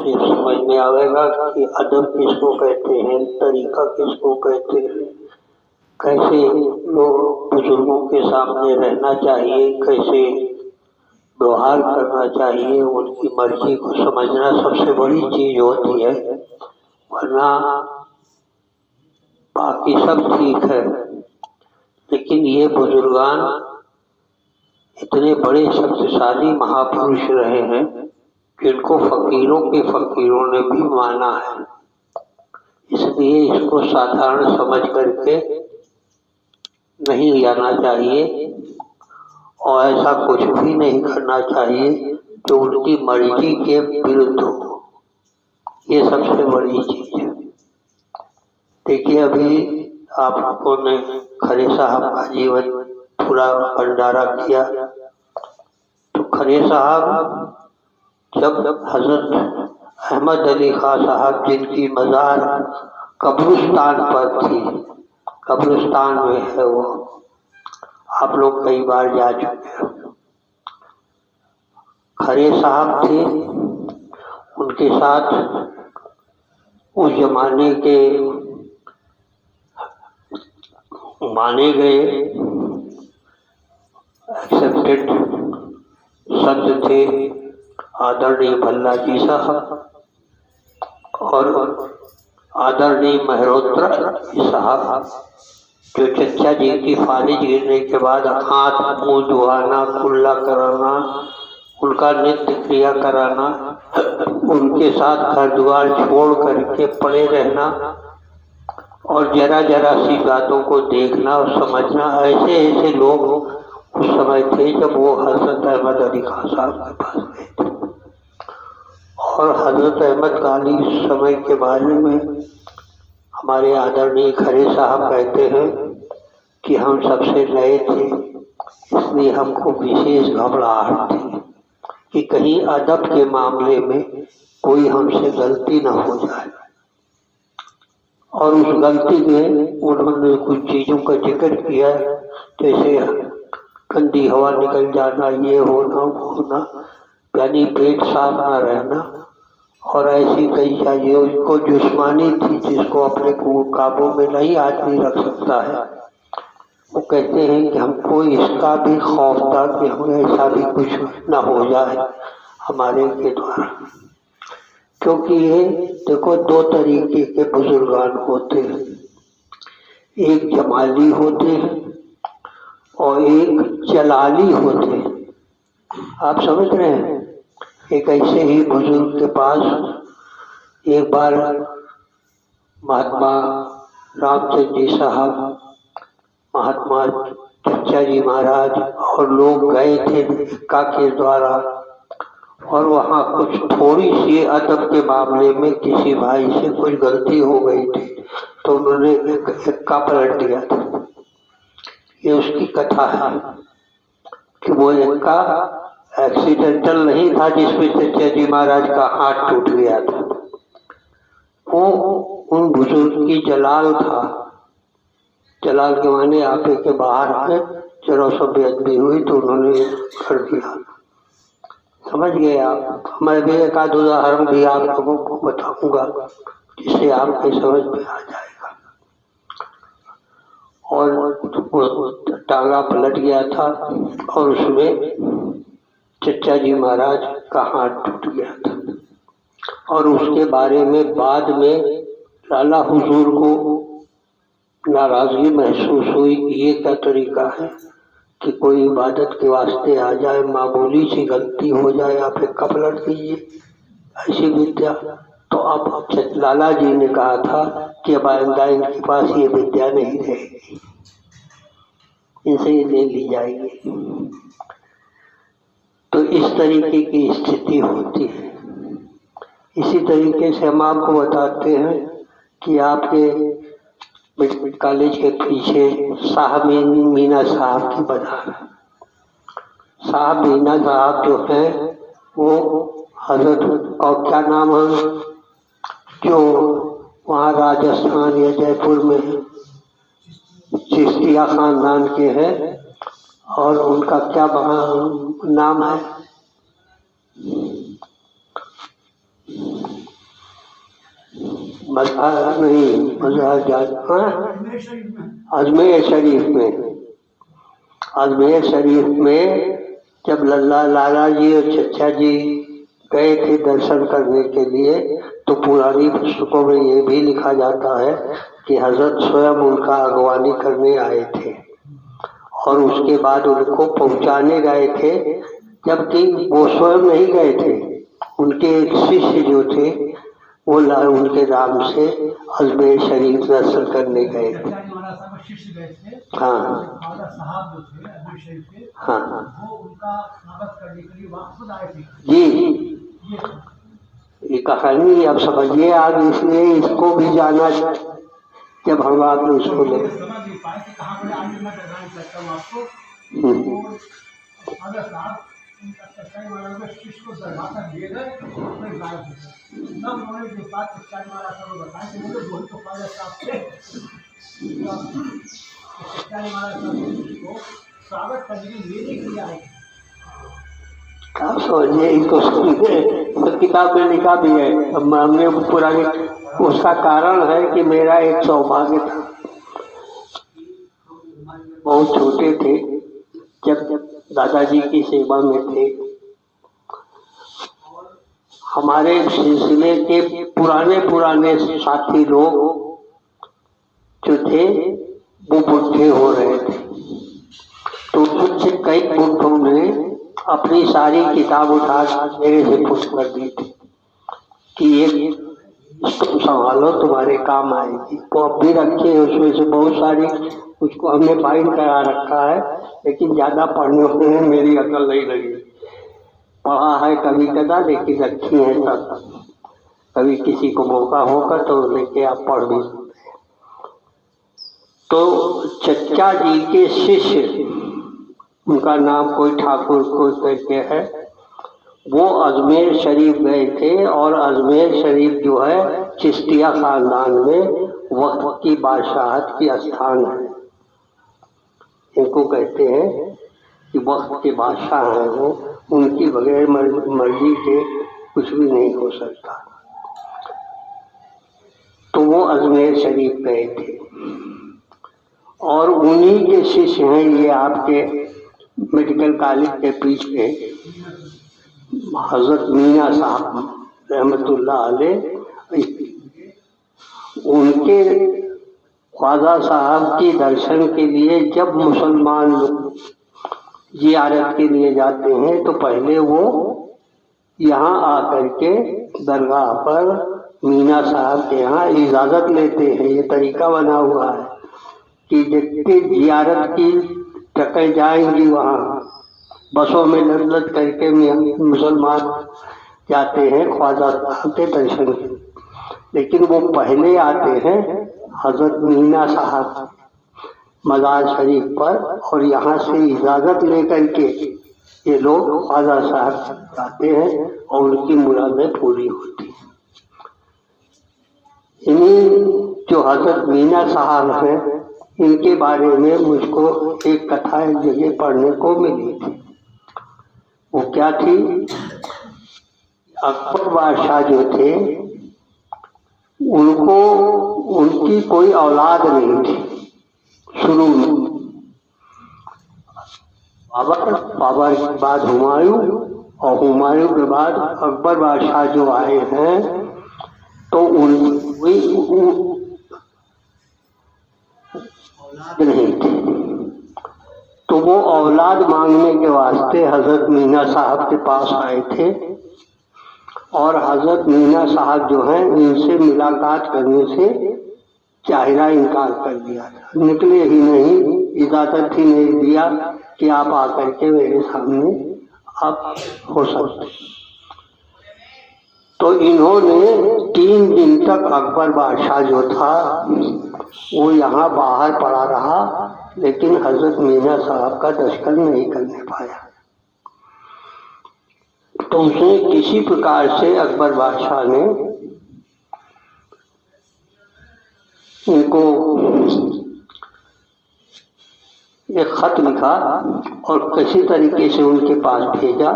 से समझ में आएगा कि अदब किसको कहते हैं, तरीका किसको कहते हैं, कैसे लोग बुजुर्गों के सामने रहना चाहिए, कैसे व्यवहार करना चाहिए। उनकी मर्जी को समझना सबसे बड़ी चीज होती है, वरना बाकी सब ठीक है। लेकिन ये बुजुर्गान इतने बड़े शक्तिशाली महापुरुष रहे हैं कि इनको फकीरों के फकीरों ने भी माना है। इसलिए इसको साधारण समझ करके नहीं जाना चाहिए और ऐसा कुछ भी नहीं करना चाहिए जो उनकी मर्जी के विरुद्ध हो। ये सबसे बड़ी चीज है। देखिए, अभी आप लोगों ने खरे साहब का जीवन पूरा भंडारा किया, तो खरे साहब जब हजरत अहमद अली खां साहब जिनकी मज़ार कब्रिस्तान पर थी, कब्रिस्तान में है वो, आप लोग कई बार जा चुके हैं। खरे साहब थे, उनके साथ उस जमाने के माने गए एक्सेप्टेड संत थे आदरणीय भल्ला जी साहब और आदरणीय मल्होत्रा साहब, जो चचा जी की फालिज गिरने के बाद हाथ मुंह धुआना, कुल्ला कराना, उनका नित्य क्रिया कराना, उनके साथ घर द्वार छोड़ करके पड़े रहना और जरा जरा सी बातों को देखना और समझना, ऐसे ऐसे लोग उस समय थे जब वो हजरत अहमद अली खां साहब के पास गए थे। और हजरत अहमद अली समय के बारे में हमारे आदरणीय खरे साहब कहते हैं कि हम सबसे नए थे, इसलिए हमको विशेष घबराहट थी कि कहीं अदब के मामले में कोई हमसे गलती न हो जाए। और उस गलती में उन्होंने कुछ चीज़ों का जिक्र किया, जैसे गंदी हवा निकल जाना, ये होना वो होना, यानी पेट साफ ना रहना, और ऐसी कई चीजें उसको दुश्मनी थी जिसको अपने काबू में नहीं आदमी रख सकता है। वो कहते हैं कि हमको इसका भी खौफ था कि हमें ऐसा भी कुछ न हो जाए हमारे के द्वारा, क्योंकि ये देखो दो तरीके के बुजुर्गान होते हैं, एक जमाली होते हैं और एक जलाली होते हैं। आप समझ रहे हैं? एक ऐसे ही बुजुर्ग के पास एक बार महात्मा रामचंद्र जी साहब, महात्मा चचा जी महाराज और लोग गए थे इक्का के द्वारा, और वहाँ कुछ थोड़ी सी अदब के मामले में किसी भाई से कुछ गलती हो गई थी, तो उन्होंने इक्का पलट दिया था। ये उसकी कथा है कि वो इक्का एक्सीडेंटल नहीं था जिसमें चचा जी महाराज का हाथ टूट गया था, वो उन बुजुर्ग की जलाल था। जलाल के माने आपे के बाहर में जरा सा बेअदबी हुई तो उन्होंने कर दिया। समझ गए आप? मैं भी एक आध उदाहरण भी आप लोगों को बताऊंगा जिससे आपके समझ में आ जाएगा। और वो टांगा पलट गया था और उसमें चचा जी महाराज का हाथ टूट गया था, और उसके बारे में बाद में लाला हुजूर को नाराजगी महसूस हुई कि ये क्या तरीका है कि कोई इबादत के वास्ते आ जाए, मामूली सी गलती हो जाए या फिर पलट दीजिए ऐसी विद्या। तो अब लाला जी ने कहा था कि अब आइंदा इनके पास ये विद्या नहीं रहेगी, इनसे ये ले ली जाएगी। तो इस तरीके की स्थिति होती है। इसी तरीके से हम आपको बताते हैं कि आपके कॉलेज के पीछे साहब मीना साहब की बाजार है। साहब मीना साहब जो है वो हजरत और क्या नाम है जो वहाँ राजस्थान या जयपुर में चिश्तिया खानदान के हैं, और उनका क्या नाम है, मजहर नहीं, मजहर अजमेर शरीफ में। अजमेर शरीफ में जब लाला जी और चचा जी गए थे दर्शन करने के लिए, तो पुरानी पुस्तकों में ये भी लिखा जाता है कि हजरत स्वयं उनका अगवानी करने आए थे और उसके बाद उनको पहुंचाने गए थे, जबकि वो स्वयं नहीं गए थे। उनके एक शिष्य जो थे वो उनके नाम से अजमेर शरीफ दर्शन करने गए थे। हाँ हाँ जी, ये कहानी अब समझिए आप, इसलिए इसको भी जाना जब हम आप उसको ले आप समझिए, इसको समझे तो किताब में लिखा भी है। हमने पुरानी, उसका कारण है कि मेरा एक सौभाग्य था। बहुत छोटे थे जब दादाजी की सेवा में थे। हमारे सिलसिले के पुराने साथी लोग जो थे वो बुढ़े हो रहे थे, तो कुछ कई बुढ़ों ने अपनी सारी किताब उठा मेरे से पुष्ट कर दी थी कि ये तुम संभालो, तुम्हारे काम आएगी। तो अब भी रखे, उसमें से बहुत सारी उसको हमने फाइल करा रखा है, लेकिन ज़्यादा पढ़ने में मेरी अकल नहीं लगी। पढ़ा है कभी कदा, लेकिन रखी है सब। कभी किसी को मौका होगा तो लेके आप पढ़ भी सकते हैं। तो चचा जी के शिष्य, उनका नाम कोई ठाकुर कोई करके है, वो अजमेर शरीफ गए थे। और अजमेर शरीफ जो है चिश्तिया खानदान में वक्त की बादशाहत की स्थान है। इनको कहते हैं कि वक्त के बादशाह हैं वो, उनकी बगैर मर्जी के कुछ भी नहीं हो सकता। तो वो अजमेर शरीफ गए थे और उन्हीं के शिष्य हैं ये आपके मेडिकल कॉलेज के पीछे हजरत मीना साहब रहमतुल्लाह अलैह। उनके ख्वाजा साहब के दर्शन के लिए जब मुसलमान लोग जियारत के लिए जाते हैं तो पहले वो यहाँ आकर के दरगाह पर मीना साहब के यहाँ इजाज़त लेते हैं। ये तरीका बना हुआ है कि जितनी जियारत की ट्रकें जाएंगी वहाँ बसों में लद लद करके मुसलमान जाते हैं ख्वाजा साहब के दर्शन के, लेकिन वो पहले आते हैं हजरत मीना साहब मज़ार शरीफ पर, और यहाँ से इजाज़त लेकर के ये लोग ख्वाजा साहब जाते हैं और उनकी मुरादें पूरी होती हैं। इन्हीं जो हजरत मीना साहब हैं, इनके बारे में मुझको एक कथा एक जगह पढ़ने को मिली थी। वो क्या थी, अकबर बादशाह जो थे उनको उनकी कोई औलाद नहीं थी शुरू में। बाबर के बाद हुमायूं और हुमायूं के बाद अकबर बादशाह जो आए हैं तो उनकी औलाद नहीं थी। तो वो औलाद मांगने के वास्ते हजरत मीना साहब के पास आए थे और हजरत मीना साहब जो हैं इनसे मुलाकात करने से चाहरा इनकार कर दिया था। निकले ही नहीं, इजाज़त ही नहीं दिया कि आप आकर के मेरे सामने आप हो सकते। तो इन्होंने 3 दिन तक अकबर बादशाह जो था वो यहाँ बाहर पड़ा रहा, लेकिन हजरत मीना साहब का दर्शन नहीं करने पाया। तो उसने किसी प्रकार से अकबर बादशाह ने उनको एक खत लिखा और किसी तरीके से उनके पास भेजा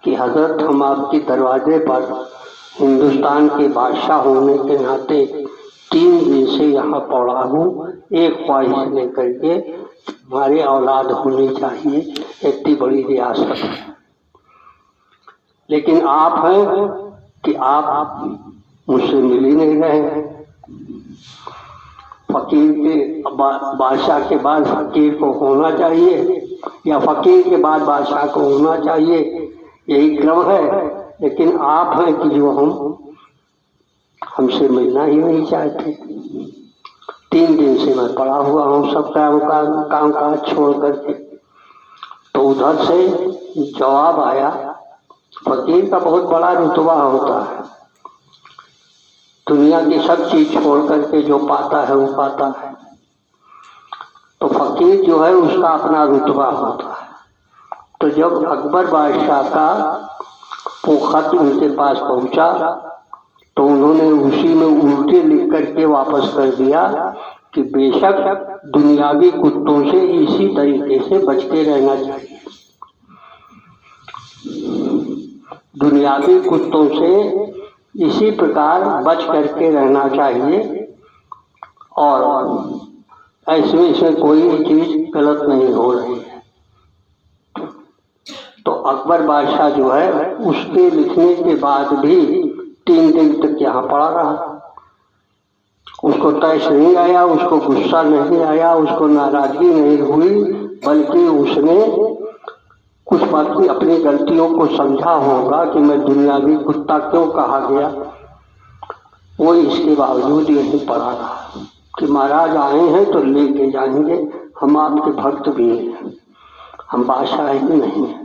कि हजरत हम आपके दरवाजे पर हिंदुस्तान के बादशाह होने के नाते 3 दिन से यहाँ पड़ा हूँ, एक ख्वाहिश लेकर के हमारे औलाद होनी चाहिए, इतनी बड़ी रियासत है। लेकिन आप हैं कि आप मुझसे मिल ही नहीं रहे हैं। फकीर के बादशाह के बाद फकीर को होना चाहिए या फकीर के बाद बादशाह को होना चाहिए, यही क्रम है। लेकिन आप हैं कि जो हमसे मिलना ही नहीं चाहते। 3 दिन से मैं पड़ा हुआ हूँ सब काम काज छोड़ करके। तो उधर से जवाब आया, फकीर का बहुत बड़ा रुतबा होता है, दुनिया की सब चीज छोड़ करके जो पाता है वो पाता है। तो फकीर जो है उसका अपना रुतबा होता है। तो जब अकबर बादशाह का वो खत उनके पास पहुंचा तो उन्होंने उसी में उल्टे लिख करके वापस कर दिया कि बेशक दुनियावी कुत्तों से इसी तरीके से बच के रहना चाहिए, दुनियावी कुत्तों से इसी प्रकार बच करके रहना चाहिए और ऐसे इसमें कोई चीज गलत नहीं हो रही है। तो अकबर बादशाह जो है उसके लिखने के बाद भी 3 दिन तक यहाँ पड़ा रहा। उसको तैश नहीं आया, उसको गुस्सा नहीं आया, उसको नाराजगी नहीं हुई, बल्कि उसने कुछ बात अपनी गलतियों को समझा होगा कि मैं दुनियावी कुत्ता क्यों कहा गया। वो इसके बावजूद यही पड़ा रहा कि महाराज आए हैं तो लेके जाएंगे, हम आपके भक्त भी हैं, हम बादशाह ही नहीं हैं।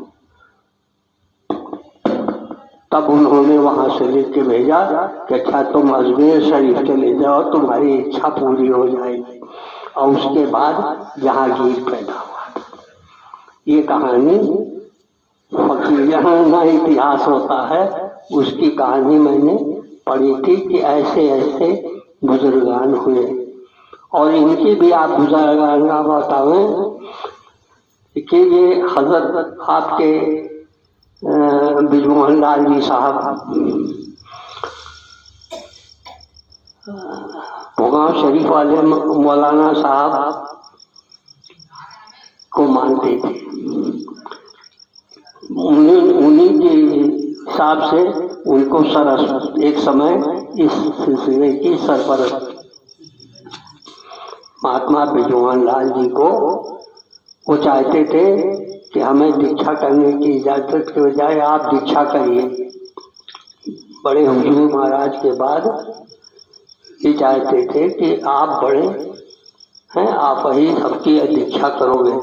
तब उन्होंने वहां से लिख के भेजा कि अच्छा तुम अजमेर शरीफ चले जाओ, तुम्हारी इच्छा पूरी हो जाएगी। और उसके बाद जहांगीर पैदा हुआ। ये कहानी फकीर जहां इतिहास होता है उसकी कहानी मैंने पढ़ी थी कि ऐसे ऐसे बुजुर्गान हुए। और इनकी भी आप बुजुर्गान का बतावें कि ये हजरत आपके बिजमोहन लाल जी साहब भोगांव शरीफ वाले मौलाना साहब को मानते थे। उन्हीं के हिसाब से उनको सरस एक समय इस सिलसिले की सरपरस्त महात्मा बिजमोहन लाल जी को वो चाहते थे कि हमें दीक्षा करने की इजाजत के बजाय आप दीक्षा करिए। बड़े हुजूर महाराज के बाद ये चाहते थे कि आप बड़े हैं, आप ही सबकी दीक्षा करोगे।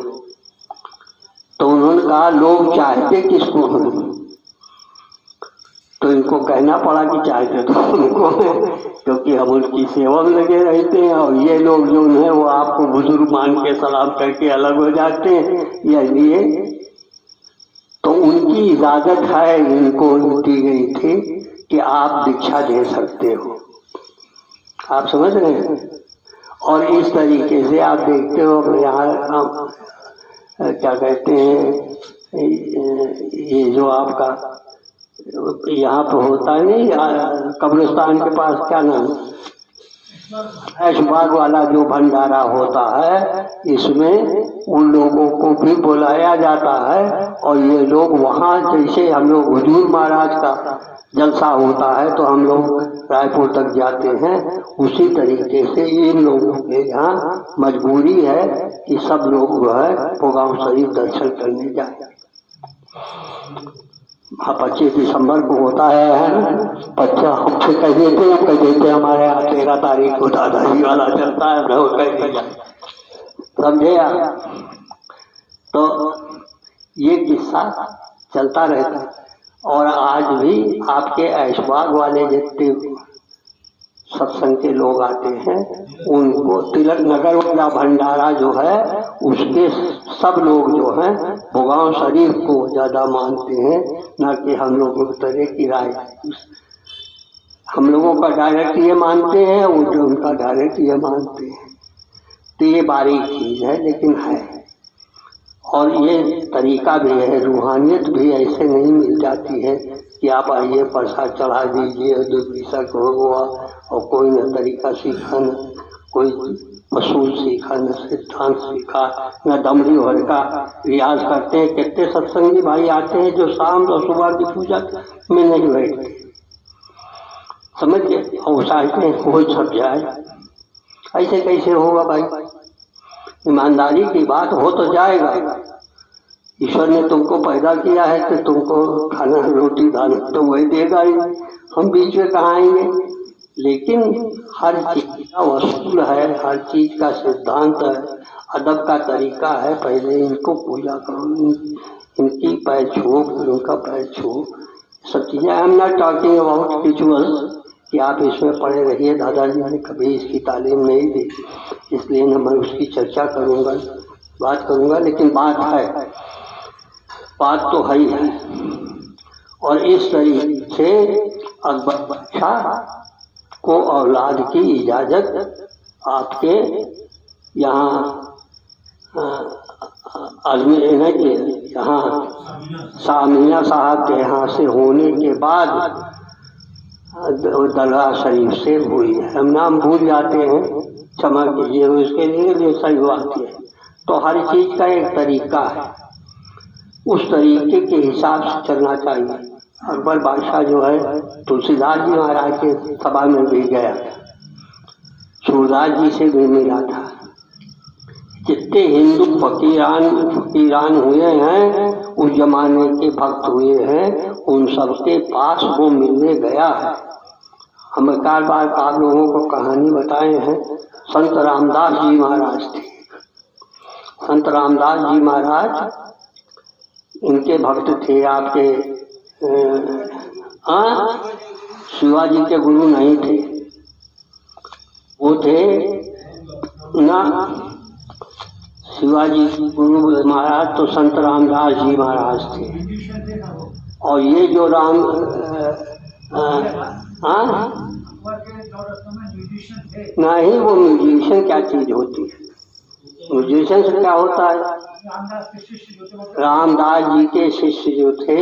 तो उन्होंने कहा लोग चाहते किसको हैं? तो इनको कहना पड़ा कि चाहते तो उनको, क्योंकि हम उनकी सेवा में लगे रहते हैं और ये लोग जो है वो आपको बुजुर्ग मान के सलाम करके अलग हो जाते हैं। इसलिए तो उनकी इजाजत है, इनको दी गई थी कि आप दीक्षा दे सकते हो। आप समझ रहे हैं? और इस तरीके से आप देखते हो यहाँ क्या कहते हैं, ये जो आपका यहाँ पे होता है नहीं, कब्रिस्तान के पास क्या नाम, ऐशबाग वाला जो भंडारा होता है, इसमें उन लोगों को भी बुलाया जाता है। और ये लोग वहाँ, जैसे हम लोग हुजूर महाराज का जलसा होता है तो हम लोग रायपुर तक जाते हैं, उसी तरीके से इन लोगों के यहाँ मजबूरी है कि सब लोग जो है भोगांव शरीफ दर्शन करने जाए। 25 दिसंबर को होता है। बच्चा हमसे कह देते हमारे यहाँ 13 तारीख को दादाजी वाला चलता है, मैं वो कह दिया, समझे आप? तो ये किस्सा चलता रहता है। और आज भी आपके ऐशबाग वाले जितने सत्संग के लोग आते हैं उनको तिलक नगर वाला भंडारा जो है उसके सब लोग जो हैं भोगांव शरीफ को ज्यादा मानते हैं, ना कि हम लोगों की तरह की राय। हम लोगों का डायरेक्ट ये मानते हैं, उनका डायरेक्ट ये मानते हैं। तो ये बारीक चीज है लेकिन है, और ये तरीका भी है। रूहानियत भी ऐसे नहीं मिल जाती है कि आप आइए प्रसाद चढ़ा दीजिए, दो पैसा करो, और कोई न तरीका सीखा, न कोई वसूल सीखा, न सिद्धांत सीखा, न दमड़ी भर का रियाज करते हैं। कितने सत्संगी भाई आते हैं जो शाम और सुबह की पूजा में नहीं बैठते, समझ गए, और चाहते हैं वो छप जाए। ऐसे कैसे होगा भाई? ईमानदारी की बात हो तो जाएगा। ईश्वर ने तुमको पैदा किया है तो तुमको खाना रोटी दाल तो वही देगा ही, हम बीच में कहाँ आएंगे? लेकिन हर चीज का वसूल है, हर चीज का सिद्धांत है, अदब का तरीका है। पहले इनको पूजा करो, इनकी पैर छू, फिर उनका पैर छू, सब चीजें। I am not talking about rituals कि आप इसमें पड़े रहिए, दादाजी ने कभी इसकी तालीम नहीं दी, इसलिए न मैं उसकी चर्चा करूँगा, बात करूँगा। लेकिन बात है, बात तो है ही है। और इस तरीके से अकबर बादशाह को औलाद की इजाजत आपके यहाँ अजमेर में के यहाँ सामिया साहब के यहाँ से होने के बाद दरगाह शरीफ से हुई है। हम नाम भूल जाते हैं, क्षमा कीजिए, उसके लिए सही बात है। तो हर चीज का एक तरीका है, उस तरीके के हिसाब से चलना चाहिए। अकबर बादशाह जो है तुलसीदास जी महाराज के सभा में भी गया, सूरदास जी से भी मिला था। जितने हिंदू फकीरान हुए हैं, उस जमाने के भक्त हुए हैं, उन सबके पास वो मिलने गया है। हम एक बार आप लोगों को कहानी बताए हैं। संत रामदास जी महाराज थे। संत रामदास जी महाराज इनके भक्त थे, आपके शिवाजी के गुरु नहीं थे, वो थे ना शिवाजी गुरु महाराज, तो संत रामदास जी महाराज थे। और ये जो राम नहीं, वो म्यूजिशियन क्या चीज होती है? म्यूजिशियन से क्या होता है? रामदास जी के शिष्य जो थे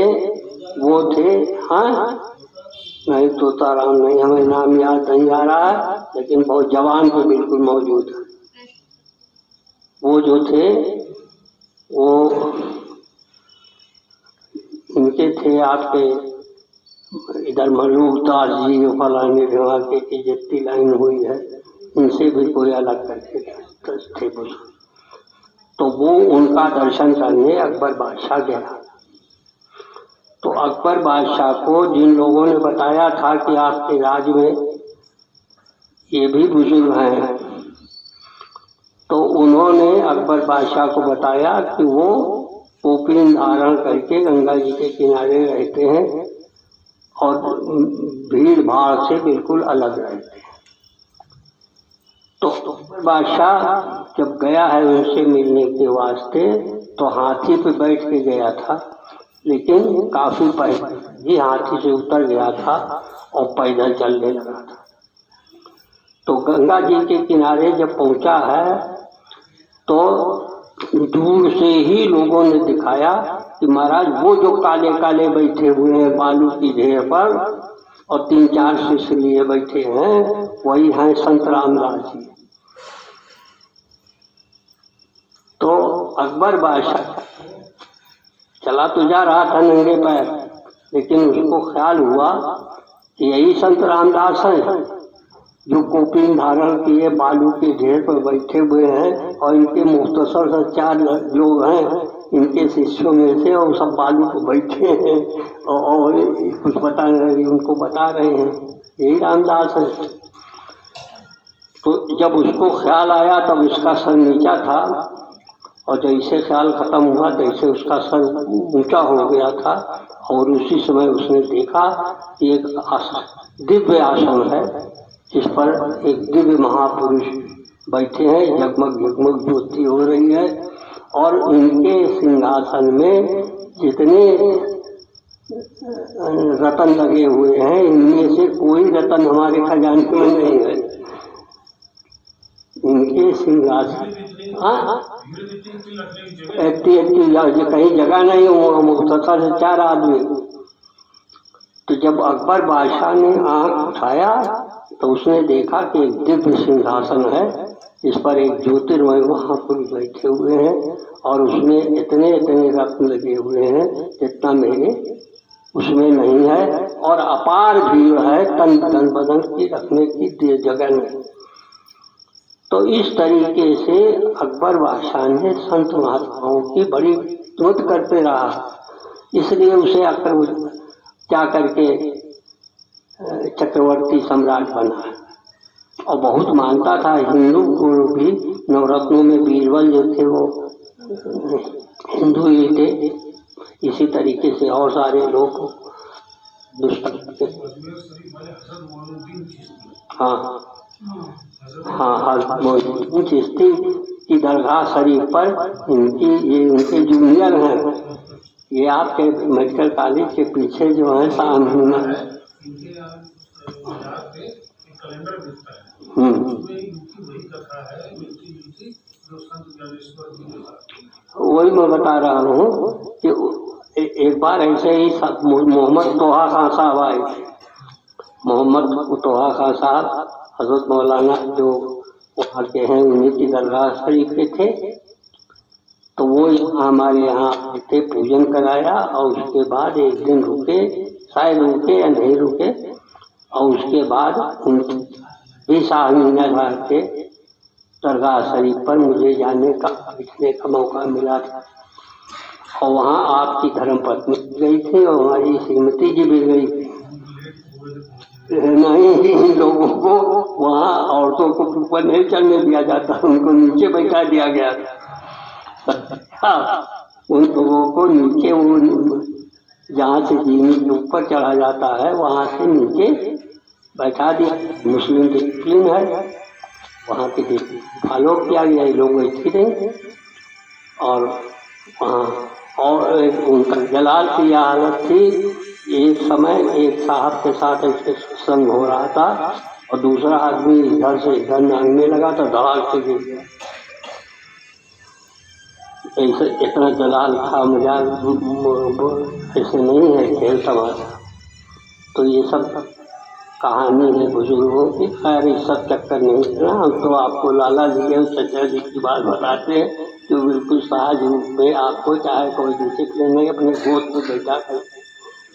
वो थे, नहीं तोताराम नहीं, हमें नाम याद नहीं आ रहा है, लेकिन बहुत जवान पे बिल्कुल मौजूद है। वो जो थे वो इनके थे आपके इधर मलूकदास जी, फलाने ढवाके की जितनी लाइन हुई है, इनसे भी कोई अलग करके थे वो। तो वो उनका दर्शन करने अकबर बादशाह गया। तो अकबर बादशाह को जिन लोगों ने बताया था कि आपके राज्य में ये भी बुजुर्ग हैं, तो उन्होंने अकबर बादशाह को बताया कि वो पोपीन धारण करके गंगा जी के किनारे रहते हैं और भीड़ भाड़ से बिल्कुल अलग रहते हैं। तो अकबर बादशाह जब गया है उनसे मिलने के वास्ते, तो हाथी पे बैठ के गया था, लेकिन काफी पहले ही हाथी से उतर गया था और पैदल चलने लगा था। तो गंगा जी के किनारे जब पहुंचा है तो दूर से ही लोगों ने दिखाया कि महाराज वो जो काले काले बैठे हुए हैं बालू की ढेर पर और 3-4 शिष्य लिए बैठे हैं, वही हैं संत रामदास जी। तो अकबर बादशाह चला तो जा रहा था नंगे पैर, लेकिन उसको ख्याल हुआ कि यही संत रामदास हैं जो कोपीन धारण किए बालू के ढेर पर बैठे हुए हैं, और इनके मुख्तसर से 4 लोग हैं इनके शिष्यों में से, और सब बालू को बैठे हैं और कुछ बता रहे, उनको बता रहे हैं यही रामदास है। तो जब उसको ख्याल आया तब उसका सर नीचा था, और जैसे ख्याल खत्म हुआ तैसे उसका सर ऊंचा हो गया था, और उसी समय उसने देखा कि एक दिव्य आसन है जिस पर एक दिव्य महापुरुष बैठे हैं, जगमग जगमग ज्योति हो रही है, और उनके सिंहासन में जितने रतन लगे हुए हैं, इनमें से कोई रतन हमारे खजाने में नहीं है। इनके सिंहासन कहीं जगह नहीं हुआ, मुख्तसर से 4 आदमी, तो जब अकबर बादशाह ने आंख उठाया तो उसने देखा कि एक दिव्य सिंहासन है, इस पर एक ज्योतिर्मय महापुरुष बैठे हुए हैं और उसमें इतने इतने रत्न लगे हुए हैं जितना मेरे उसमें नहीं है, और अपार भीड़ है, तन बदन की रखने की जगह नहीं। तो इस तरीके से अकबर बादशाह ने संत महात्माओं की बड़ी स्तुति करते रहा, इसलिए उसे आकर क्या करके चक्रवर्ती सम्राट बना और बहुत मानता था। हिंदू गुरु भी नवरत्नों में बीरबल जो थे वो हिंदू ही थे, इसी तरीके से और सारे लोग हाँ चिश्ती की दरगाह शरीफ पर उनके जूनियर हैं, ये आपके मेडिकल कॉलेज के पीछे जो है सामने वही मैं बता रहा हूँ कि एक बार ऐसे ही मोहम्मद तोहा खान साहब आए थे। मोहम्मद तोहा खान साहब हजरत मौलाना जो वहाँ के हैं उन्हीं की दरगाह शरीफ के थे, तो वो हमारे यहाँ थे, पूजन कराया और उसके बाद एक दिन रुके, शायद रुके या नहीं रुके, और उसके बाद उनकी शाहमीनाबाद के दरगाह शरीफ पर मुझे जाने का बैठने का मौका मिला था और वहाँ आपकी धर्मपत्नी गई थी और हमारी श्रीमती जी भी गई थी। नहीं, इन लोगों को वहाँ औरतों को ऊपर नहीं चढ़ने दिया जाता, उनको नीचे बैठा दिया गया था। उन लोगों को नीचे वो जहाँ से जीने के ऊपर चढ़ा जाता है वहाँ से नीचे बैठा दिया। मुस्लिम डिसिप्लिन है, वहाँ के फॉलो किया गया, ये लोग बैठे नहीं। और वहाँ और उनका जलाल की यह हालत थी, एक समय एक साहब के साथ ऐसे सत्संग हो रहा था और दूसरा आदमी इधर से इधर नांगने लगा तो धड़ाक से गिर गया। ऐसे इतना जलाल था, मजाक ऐसे नहीं है खेल तमाशा। तो ये सब कहानी है बुजुर्गों की। खैर इस सब चक्कर नहीं है, हम तो आपको लाला जी और चचा जी की बात बताते हैं जो बिल्कुल सहज रूप में आपको चाहे कोई डिसिप्लिन नहीं अपने गोद में बैठा कर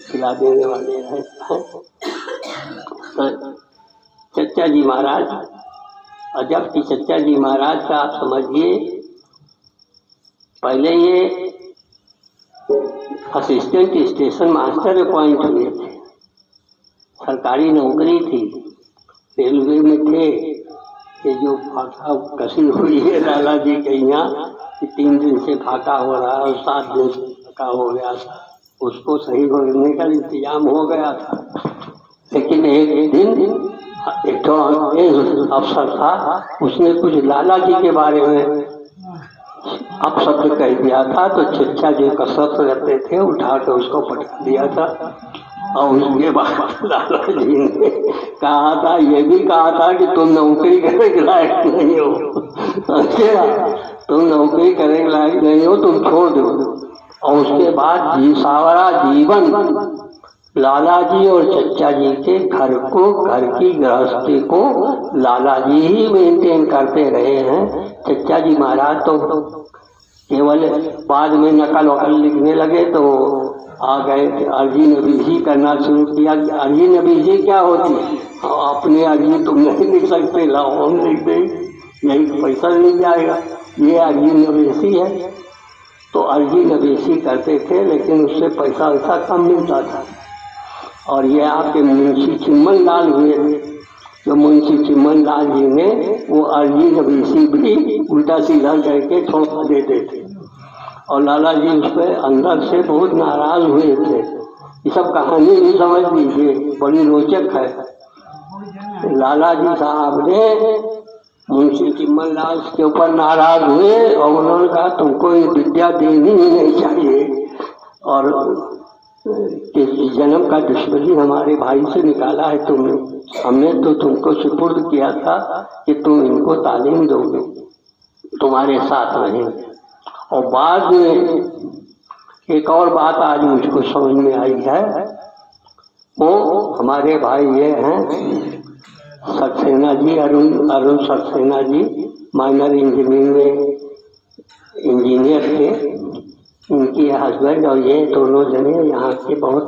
खिला देने वाले हैं। चचा जी महाराज, अजब की चचा जी महाराज का आप समझिए, पहले ये असिस्टेंट स्टेशन मास्टर अपॉइंट हुए थे, सरकारी नौकरी थी, रेलवे में थे। ये जो फाका कसी हुई है लाला जी के यहाँ, 3 दिन से फाका हो रहा है और 7 दिन से फाका हो गया था, उसको सही करने का इंतजाम हो गया था। लेकिन एक दिन एक अफसर था, उसने कुछ लाला जी के बारे में अपशब्द कह दिया था, तो चचा जो कसरत करते थे उठा कर उसको पटक दिया था। और उसके बाद लाला जी ने कहा था, ये भी कहा था कि तुम नौकरी करने के लायक नहीं हो, तुम नौकरी करने के लायक नहीं हो, तुम छोड़ दो। और उसके बाद सारा जीवन लाला जी और चचा जी के घर की गृहस्थी को लाला जी ही मेंटेन करते रहे हैं। चचा जी महाराज तो केवल बाद में नकल वकल लिखने लगे तो आ गए, अर्जी नबीसी करना शुरू किया। अर्जी नबीसी क्या होती है? अपने अर्जी तुम नहीं लिख सकते, लाओ हम लिख देंगे, यही तो पैसा मिल जाएगा, ये अर्जी नबीसी है। तो अर्जी नबीसी करते थे, लेकिन उससे पैसा वैसा कम मिलता था। और ये आपके मुंशी चिम्मन लाल हुए थे, जो मुंशी चिम्मन लाल जी ने वो अर्जी नबीसी भी उल्टा सीधा करके छोड़ा देते थे और लाला जी उस पर अंदर से बहुत नाराज हुए थे। ये सब कहानी भी समझ लीजिए, बड़ी रोचक है। लाला जी साहब ने मुंशी चिम्मन लाल के ऊपर नाराज हुए और उन्होंने कहा तुमको ये विद्या देनी ही नहीं चाहिए, और जन्म का दुश्मनी हमारे भाई से निकाला है तुमने, हमने तो तुमको सुपुर्द किया था कि तुम इनको तालीम दोगे, तुम्हारे साथ रहेंगे। और बाद में एक और बात आज मुझको समझ में आई है वो हमारे भाई ये हैं सक्सेना जी, अरुण सक्सेना जी, माइनर इंजीनियर थे। इनकी हस्बैंड और ये दोनों जने यहाँ के बहुत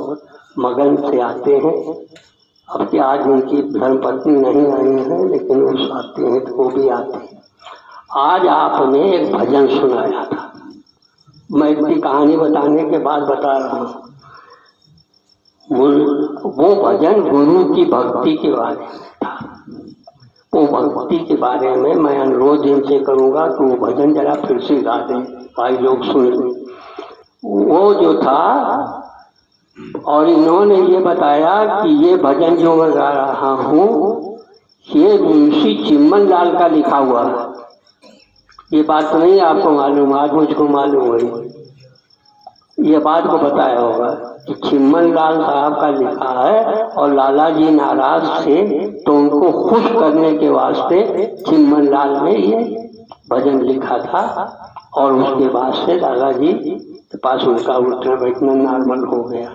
मगन से आते हैं। अब कि आज उनकी धर्मपत्नी नहीं आई है, लेकिन वो आते हैं तो वो भी आते हैं। आज आपने एक भजन सुनाया था, मैं इतनी कहानी बताने के बाद बता रहा हूँ। वो भजन गुरु की भक्ति के बारे में था। वो भक्ति के बारे में मैं अनुरोध इनसे करूँगा कि वो भजन जरा फिर से गा दें, भाई लोग सुन लें। वो जो था, और इन्होंने ये बताया कि ये भजन जो मैं गा रहा हूँ ये मुंशी चिम्मन लाल का लिखा हुआ है। ये बात तो नहीं आपको मालूम, आज मुझको मालूम हुई। ये बात को बताया होगा कि चिम्मन लाल साहब का लिखा है, और लाला जी नाराज थे तो उनको खुश करने के वास्ते चिम्मन लाल ने ये भजन लिखा था। और उसके बाद से लाला जी के पास उनका उठना बैठना नॉर्मल हो गया।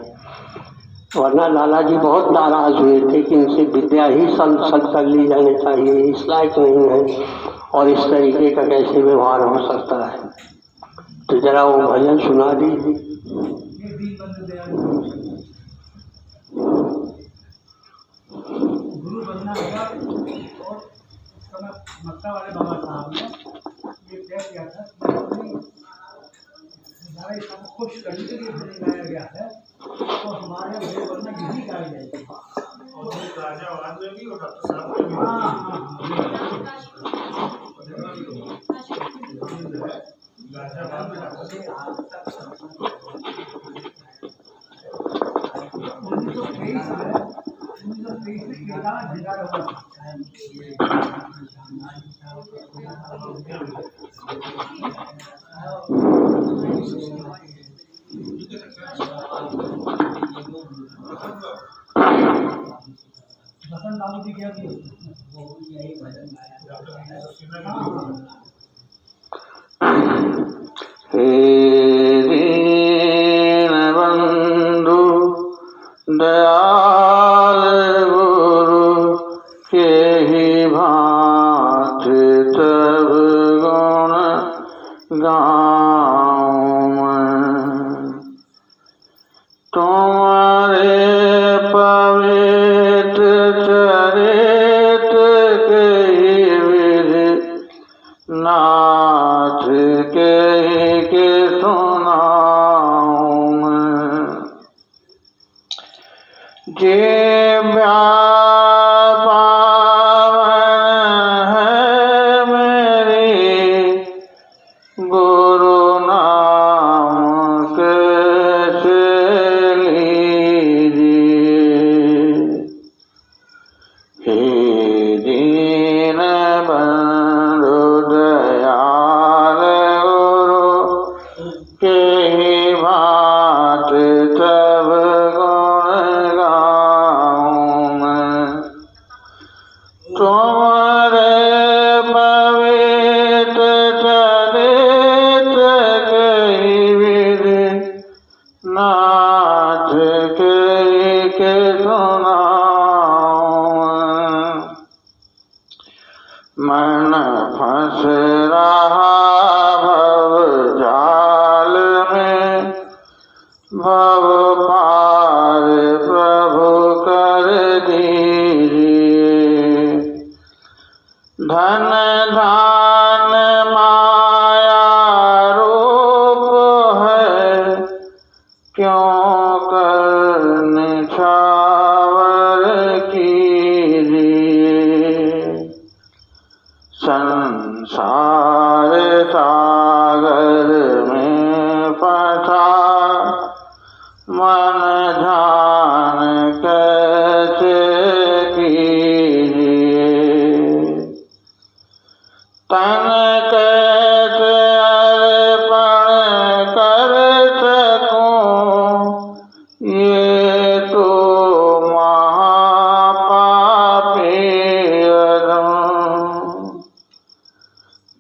वरना लाला जी बहुत नाराज हुए थे कि इनसे विद्या ही सब कर ली जानी चाहिए, इस लायक नहीं है और इस तरीके का कैसे व्यवहार हो सकता है। तो जरा वो भजन सुना दीजिए। गुरु बनना होगा। और उस समय मक्का वाले बाबा साहब ने ये तय किया था हमारे सब खुश करने के लिए भजन गाया गया है, तो हमारे गुरु बनना यही गाई जाएगी। और राजा में भी और डॉक्टर साहब में बसंत बाबू जी क्या यही भजन बंधु दयाल गुरु के ही भांत तब गुण गाऊं मैं। तुम्हारे पवित्र चरित के विधि नाथ के सुनाऊं मैं। जे पावन है मेरे गुरु नाम कैसे लीजिए। हे दीन बंधु दयाल गुरु के ही भांत तब गुण गाऊं मैं। तुम्हारे पवित्र चरित के विधि नाथ के सुनाऊं मैं। मन फंस रहा भव जाल में, भव पार प्रभु कर दीजिए। धन धान माया रूप है, क्यों कर निछावर कीजिए। संसार सागर में फंसा मन ध्यान कैसे कीजिए। तन कैसे अर्पण कर सकूं, ये तो महापापी अधम।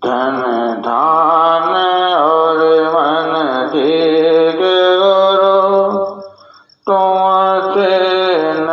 धन धान और मन दीग गुरु तुमसे न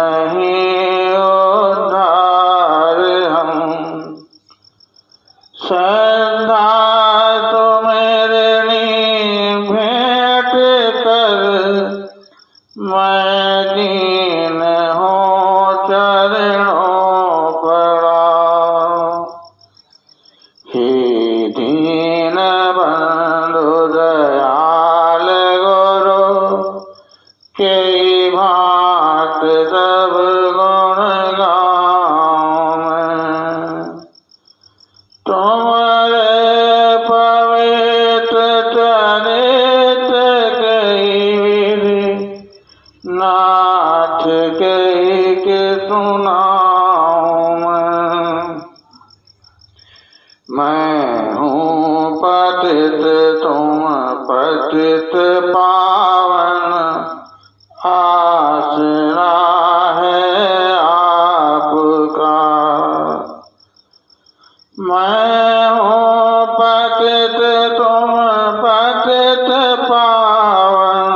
मैं हूँ पतित तुम पतित पावन,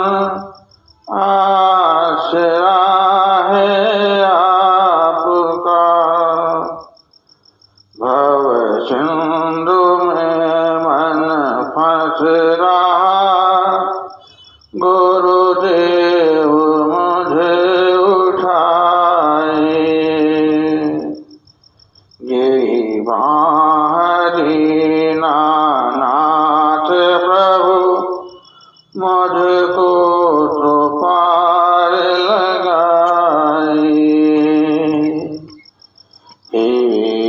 आसरा है आपका। भव सिंधु में मन फंस रहा, गुरुदेव मुझे उठाए। यही हरि नाथ प्रभु, मुझको तो पार लगाए। हे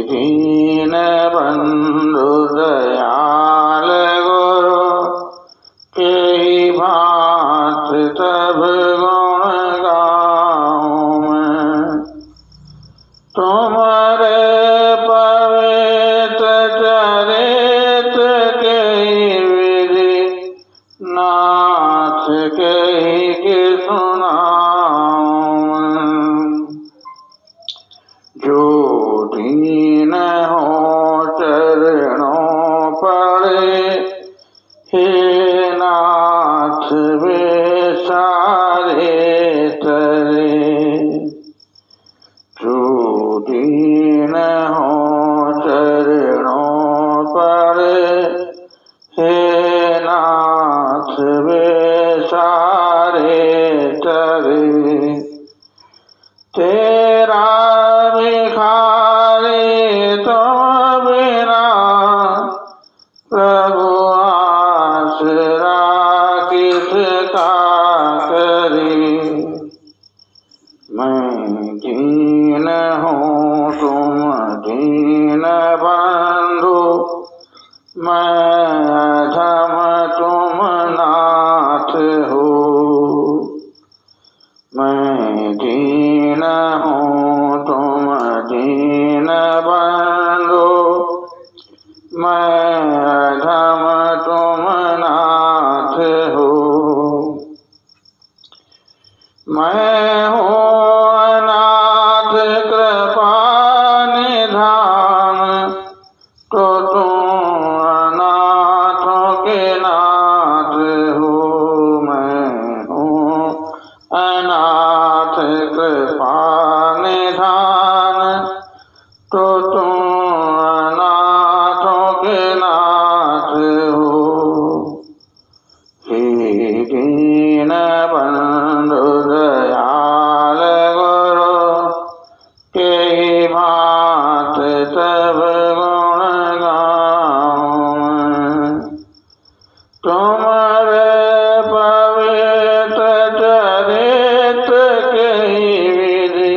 दीन बंधु दयाल गुरु, के भांत तब गुण गाऊं मैं। तुम्हारे पवित्र चरित के विधि, नाथ के सुनाऊं। जो दीन हो चरणों पड़े, हे नाथ वे सारे तरे। जो दीन हो चरणों पड़े, हे नाथ वे सारे तरे। तेरा भिखारी तुम बिना, प्रभु आसरा किसका करी। मैं दीन हूँ तुम दीन बंधु, मैं अधम तुम नाथ हो। मैं दीन हूँ तुम दीन बंधु, मैं अधम तुम नाथ हो। मैं हूँ अनाथ कृपा निधान, तो तुम अनाथों के नाथ हो। मैं हूँ अनाथ कृपा निधान, तो तुम अनाथों के नाथ हो। हे दीन बंधु दयाल गुरु, के भांत तब गुण गाऊं। तुम्हारे पवित्र चरित के विधि,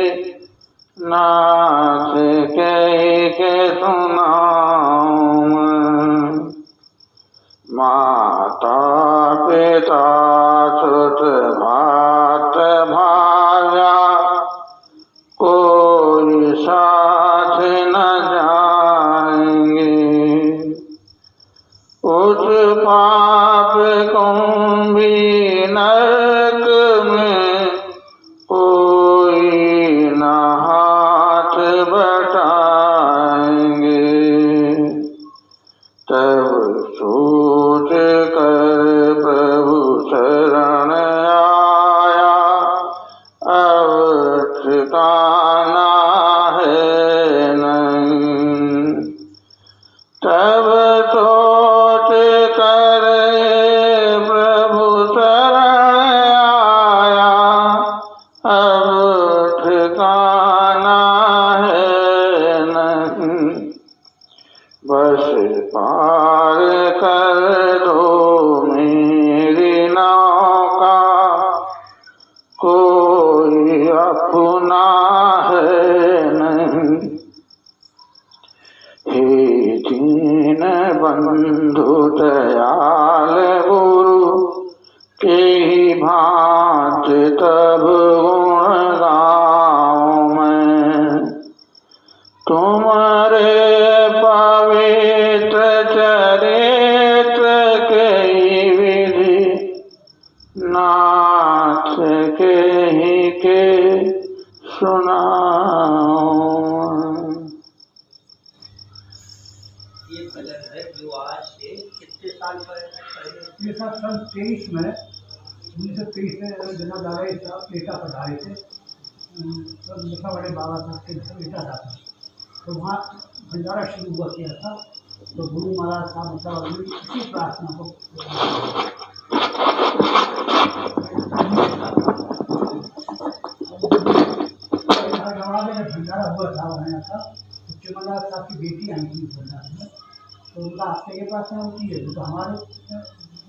नाथ के सुनाऊं। माता पिता सुत भात भाया, कोई साथ न जाएंगे। उस पाप कुंभी नरक में, कोई न हाथ बटाएंगे। तब सोच कर प्रभु शरण आया, अब ठिकाना है नहीं। तब सोच कर प्रभु शरण आया, अब ठिकाना है नहीं। बस पार कर दो मेरी नौका, कोई अपना है नहीं। हे दीन बंधु दयाल गुरु, के भांत तब गुण गाऊं मैं। तुम्हारे पवित्र चरित्र के विधि, नाथ के सुनाऊं। कलर है जो आज से कितने साल पहले? ये सब सन 23 में 1923 में जना दादा साहब एटा पधारे थे, तब लिखा बड़े बाबा साहब के घर एटा जाता, तो वहाँ भंडारा शुरू हुआ किया था। तो गुरु महाराज साहब मतलब इसी प्रार्थना को नवाबे में भंडारा हुआ था बनाया था। तो चिमनलाल साहब की बेटी आई थी भंडारे में, तो उनका आपसे ये प्रार्थना होती है तो हमारे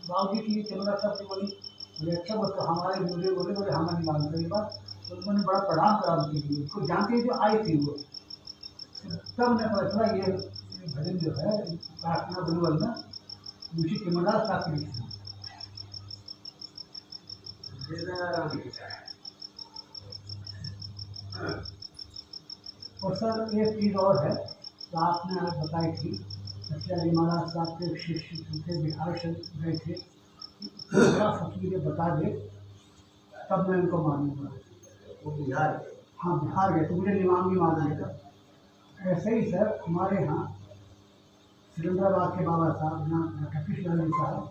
बाबू की चिमनलाल साहब की बोली बोले अच्छा बस, तो हमारे मुझे बोले बोले हमें नहीं मालूम था ये बात। तो उन्होंने बड़ा प्रणाम करा उनके लिए, उसको जानते जो आई थी वो, तब ने पता चला ये भजन जो है प्रार्थना गुरुवल में मुंशी चिमनलाल साहब की लिखी। और सर एक चीज़ और है, तो आपने आज बताई थी सत्याजी महाराज साहब के शिष्य थे, बिहार से गए थे, मेरा फकीर ये बता दे तब मैं उनको मानूंगा। वो बिहार? हाँ बिहार गए तो मुझे निमाम भी मान लेगा। ऐसे ही सर हमारे यहाँ सिकंदराबाद के बाबा साहब यहाँ कपिश लाल जी साहब,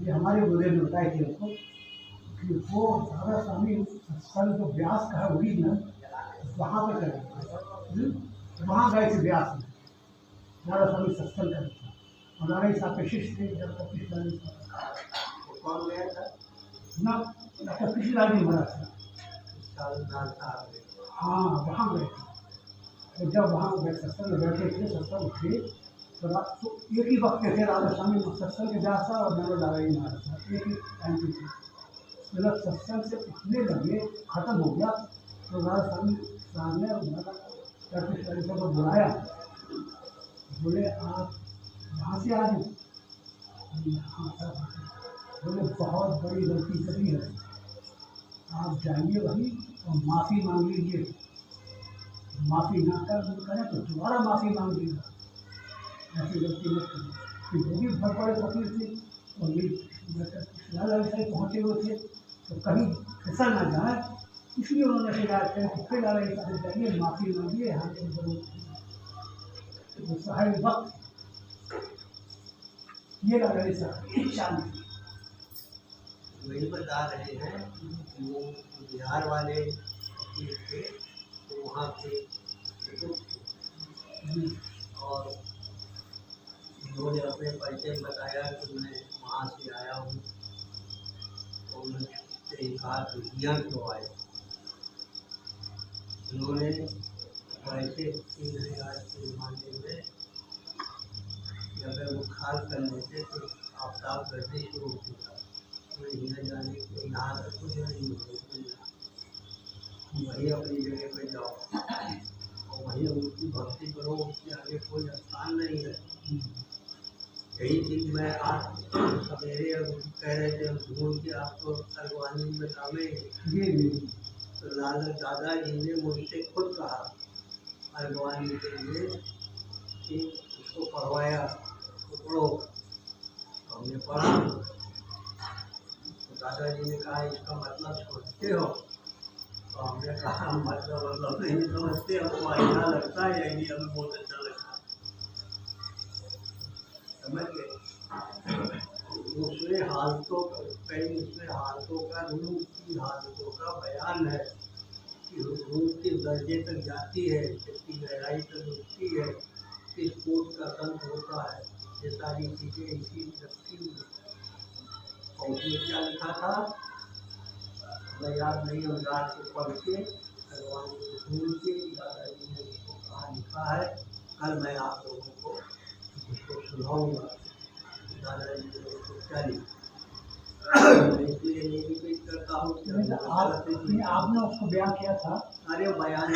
ये हमारे गुरुदेव ने बताए थे उनको कि वो दादा स्वामी सत्संग जो व्यास का है ओरिजिनल वहाँ पर करें, वहाँ गए थे व्यास में, दादा स्वामी सत्संग करे था और दादा साहब के शिष्य थे जब कपिश लाल जी साहब। कौन गया था? ना कपिश लाल जी महाराज साहब, हाँ वहाँ गए थे। तो जब वहाँ सत्संग में बैठे थे, सत्संग उठे तो एक ही वक्त थे राधा स्वामी सत्संग के व्यास साहब और नरो दादा जी महाराज साहब एक ही टाइम पे थे। मतलब सत्संग से उठने लगे, खत्म हो गया तो राधा स्वामी साहब ने को बुलाया, बोले आप वहाँ से आ रहे? हाँ सर। बोले बहुत बड़ी गलती करी है, आप जाइए वहीं और माफ़ी मांग लीजिए, माफ़ी ना करें तो दोबारा माफ़ी मांग लीजिएगा, ऐसी गलती मत करिए। कि वो भी बहुत बड़े फकीर थे और ये लाल साहब पहुँचे हुए थे तो कहीं फिसल ना जाए, इसलिए उन्होंने शिकायत करी कि फिर लाल साहब जाइए माफ़ी मांगिए, यहाँ के तो साहब वक्त ये लाल साहब इच्छा नहीं। वही बता रहे हैं कि वो बिहार वाले फकीर थे, तो वहाँ के और उन्होंने अपने परिचय बताया कि मैं वहाँ से आया हूँ, तो उनसे कहा कि यहाँ क्यों आए। उन्होंने वैसे आज के ज़माने में कि अगर वो खाल कर लेते तो आफ्ताब गर्दी शुरू होता, तो जाने के यहाँ तक कुछ नहीं होता, वही अपनी जगह पे जाओ और वही उनकी भक्ति करो, उसके आगे कोई स्थान नहीं है। यही चीज़ मैं आज सवेरे कह रहे थे ढूंढ के आपको अर्गवानी में कामेंगे, तो दादाजी ने मुझसे खुद कहा अर्गवानी के लिए कि उसको पढ़वाया तो पढ़ो, हमने पढ़ा तो दादाजी ने कहा इसका मतलब सोचते हो, तो हमने कहा मतलब नहीं समझते, हमको अच्छा लगता है, यही हमें बहुत अच्छा लगता है, समझ गए। दूसरे हालतों कई उसमें हालतों का रूप की हालतों का बयान है कि रूप किस दर्जे तक जाती है, किसकी गहराई तक उठती है, किस कोट का संत होता है, ये सारी चीज़ें इसी रखी हुई। और उसमें क्या लिखा था मैं याद नहीं, हम रात को पढ़ के भगवान को ढूंढ के दादाजी ने उसको कहा लिखा है, कल मैं आप लोगों को उसको सुनाऊंगा दादाजी ने उसको क्या लिखा। इसलिए निवेदन करता हूँ कि आपने उसको बयान किया था। अरे बयान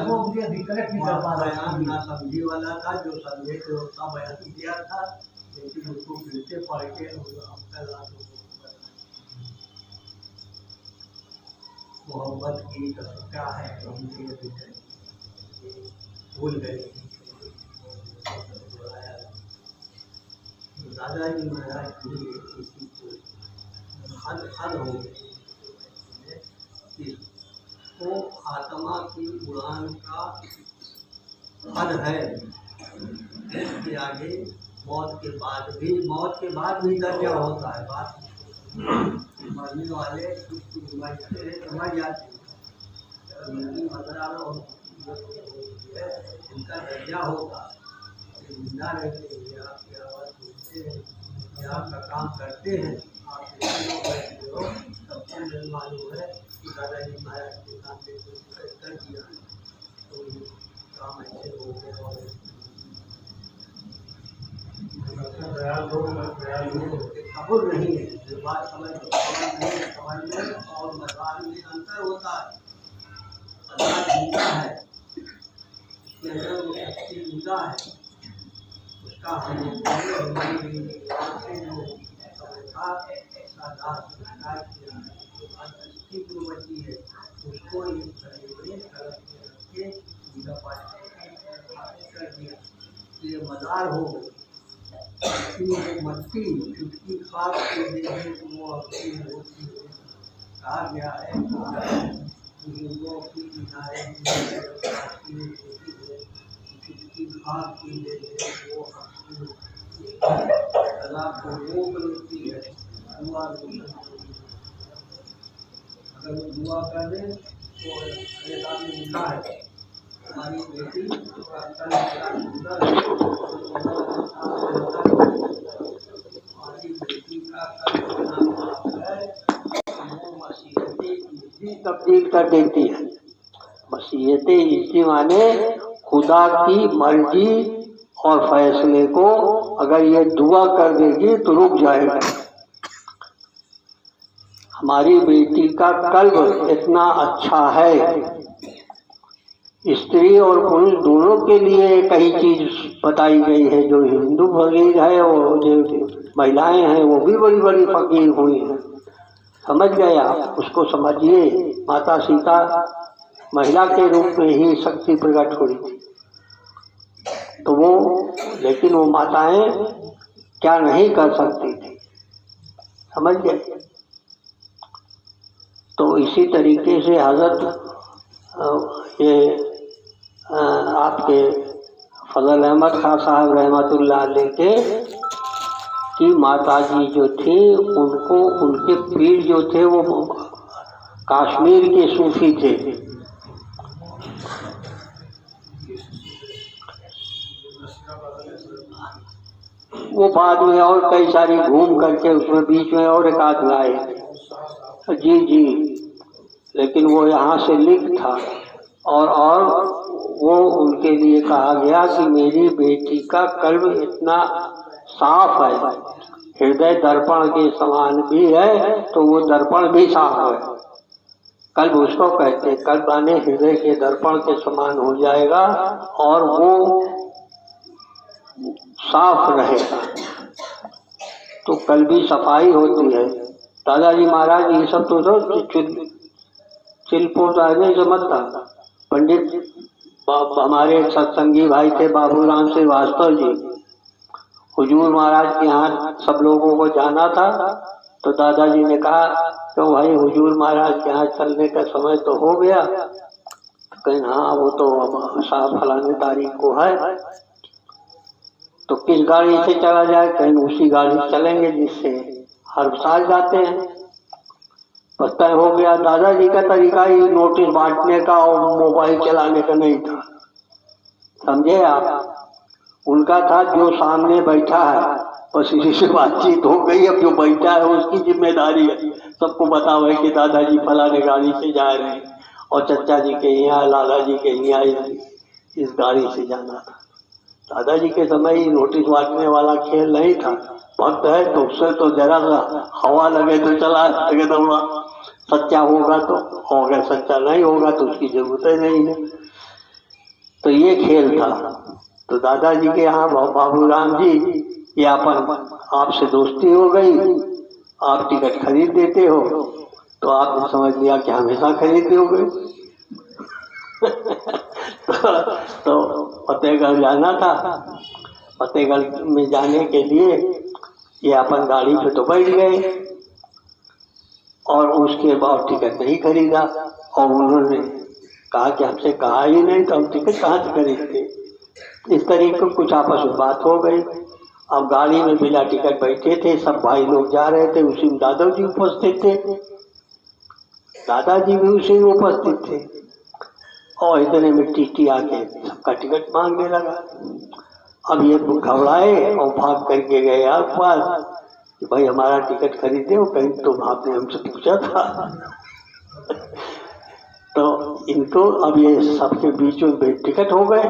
वो मुझे रिकलेक्ट नहीं कर पा रहा, बयान ना समझी वाला था, जो समझे थे उसका बयान किया था, लेकिन उसको फिर से पढ़ के मोहब्बत की क्या है तो हमने भूल गए। दादाजी महाराज किसी को हद हो गई, तो आत्मा की उड़ान का हद है, इसके आगे मौत के बाद भी दर्जा होता है। बात मरने वाले कुछ मरते हैं तो मर जाते हैं, और उनका दर्जा होगा। जिंदा रहते हैं, आपकी आवाज़ सुनते हैं या आपका काम करते हैं, आप बैठे हो, सबको मुझे मालूम है कि दादाजी महाराज के काम पे कर दिया तो काम ऐसे हो गए। और कबूल नहीं है, जो बात समझ में और मजाक में अंतर होता है। मजाक जिंदा है, उसके अंदर वो शक्ति जिंदा है, उसका हम जो बची है उसको एक कर दिया, ये मजार हो गई। मट्टी चुटकी खाद के देने को वो अपनी होती है। कहा गया है बुजुर्गों की किनारे चुटकी खाद की देने वो अपनी कला को रोक लेती है। दुआ अगर वो दुआ कर दे तो एक आदमी लिखा है हमारी बेटी का कल बड़ा सुंदर है, हमारी बेटी का कल बड़ा है, वो मसीहतें तब्दील कर देती है। मसीहतें इसी माने खुदा की मर्जी और फैसले को अगर ये दुआ कर देगी तो रुक जाएगा। हमारी बेटी का कल्ब इतना अच्छा है। स्त्री और पुरुष दोनों के लिए कई चीज बताई गई है। जो हिंदू फकीर है और जो महिलाएं हैं वो भी बड़ी बड़ी फकीर हुई हैं। समझ गए आप, उसको समझिए। माता सीता महिला के रूप में ही शक्ति प्रकट हुई थी, तो वो लेकिन वो माताएं क्या नहीं कर सकती थी, समझ गए। तो इसी तरीके से हजरत ये आपके फजल अहमद खान साहब रहमतुल्लाह अलैह के की माताजी जो थी, उनको उनके पीर जो थे वो कश्मीर के सूफी थे। वो बाद में और कई सारी घूम करके उसमें बीच में और एक आध लाए। जी जी, लेकिन वो यहाँ से लिख था और वो उनके लिए कहा गया कि मेरी बेटी का कल्ब इतना साफ है, हृदय दर्पण के समान भी है, तो वो दर्पण भी साफ है। कल्ब उसको कहते हैं, कल्ब आने हृदय के दर्पण के समान हो जाएगा और वो साफ रहेगा, तो कल्बी सफाई होती है। दादाजी महाराज ये सब तो चिलपुर नहीं समझता। पंडित हमारे सत्संगी भाई थे बाबूराम श्रीवास्तव जी, हुजूर महाराज के यहाँ सब लोगों को जाना था, तो दादाजी ने कहा तो भाई हुजूर महाराज के यहाँ चलने का समय तो हो गया। तो कहीं हाँ वो तो अब साफ फलाने तारीख को है, तो किस गाड़ी से चला जाए? कहीं उसी गाड़ी से चलेंगे जिससे हर साल जाते हैं। पता हो गया दादाजी का तरीका ही नोटिस बांटने का और मोबाइल चलाने का नहीं था, समझे आप। उनका था जो सामने बैठा है बस इसी से बातचीत हो गई। अब जो बैठा है उसकी जिम्मेदारी है सबको बतावे कि दादाजी फलाने गाड़ी से जा रहे हैं और चचा जी के यहाँ लाला जी के यहाँ इस गाड़ी से जाना था। दादाजी के समय ही नोटिस बांटने वाला खेल नहीं था। भक्त है तो उससे तो जरा सा हवा लगे तो चला लगे दौड़ा, सच्चा होगा तो, और अगर सच्चा नहीं होगा तो उसकी जरूरत ही नहीं है। तो ये खेल था। तो दादाजी के यहाँ बाबूराम जी ये आपसे दोस्ती हो गई, आप टिकट खरीद देते हो, तो आपने समझ लिया कि हमेशा खरीदते हो गए। तो फतेहगढ़ जाना था। फतेहगढ़ में जाने के लिए ये अपन गाड़ी पे तो बैठ गए और उसके बाद टिकट नहीं खरीदा। और उन्होंने कहा कि हमसे कहा ही नहीं तो हम टिकट कहाँ से खरीदते। इस तरीके की कुछ आपस में बात हो गई। अब गाड़ी में बिना टिकट बैठे थे, सब भाई लोग जा रहे थे, उसी में दादाजी उपस्थित थे, दादाजी भी उसी में उपस्थित थे। और इतने में टीटी आके सबका टिकट मांगने लगा। अब ये घबराए और भाग करके गए आप पास कि भाई हमारा टिकट खरीदे हो, कहीं तो आपने हमसे पूछा था। तो इनको अब ये सबके बीच में टिकट हो गए।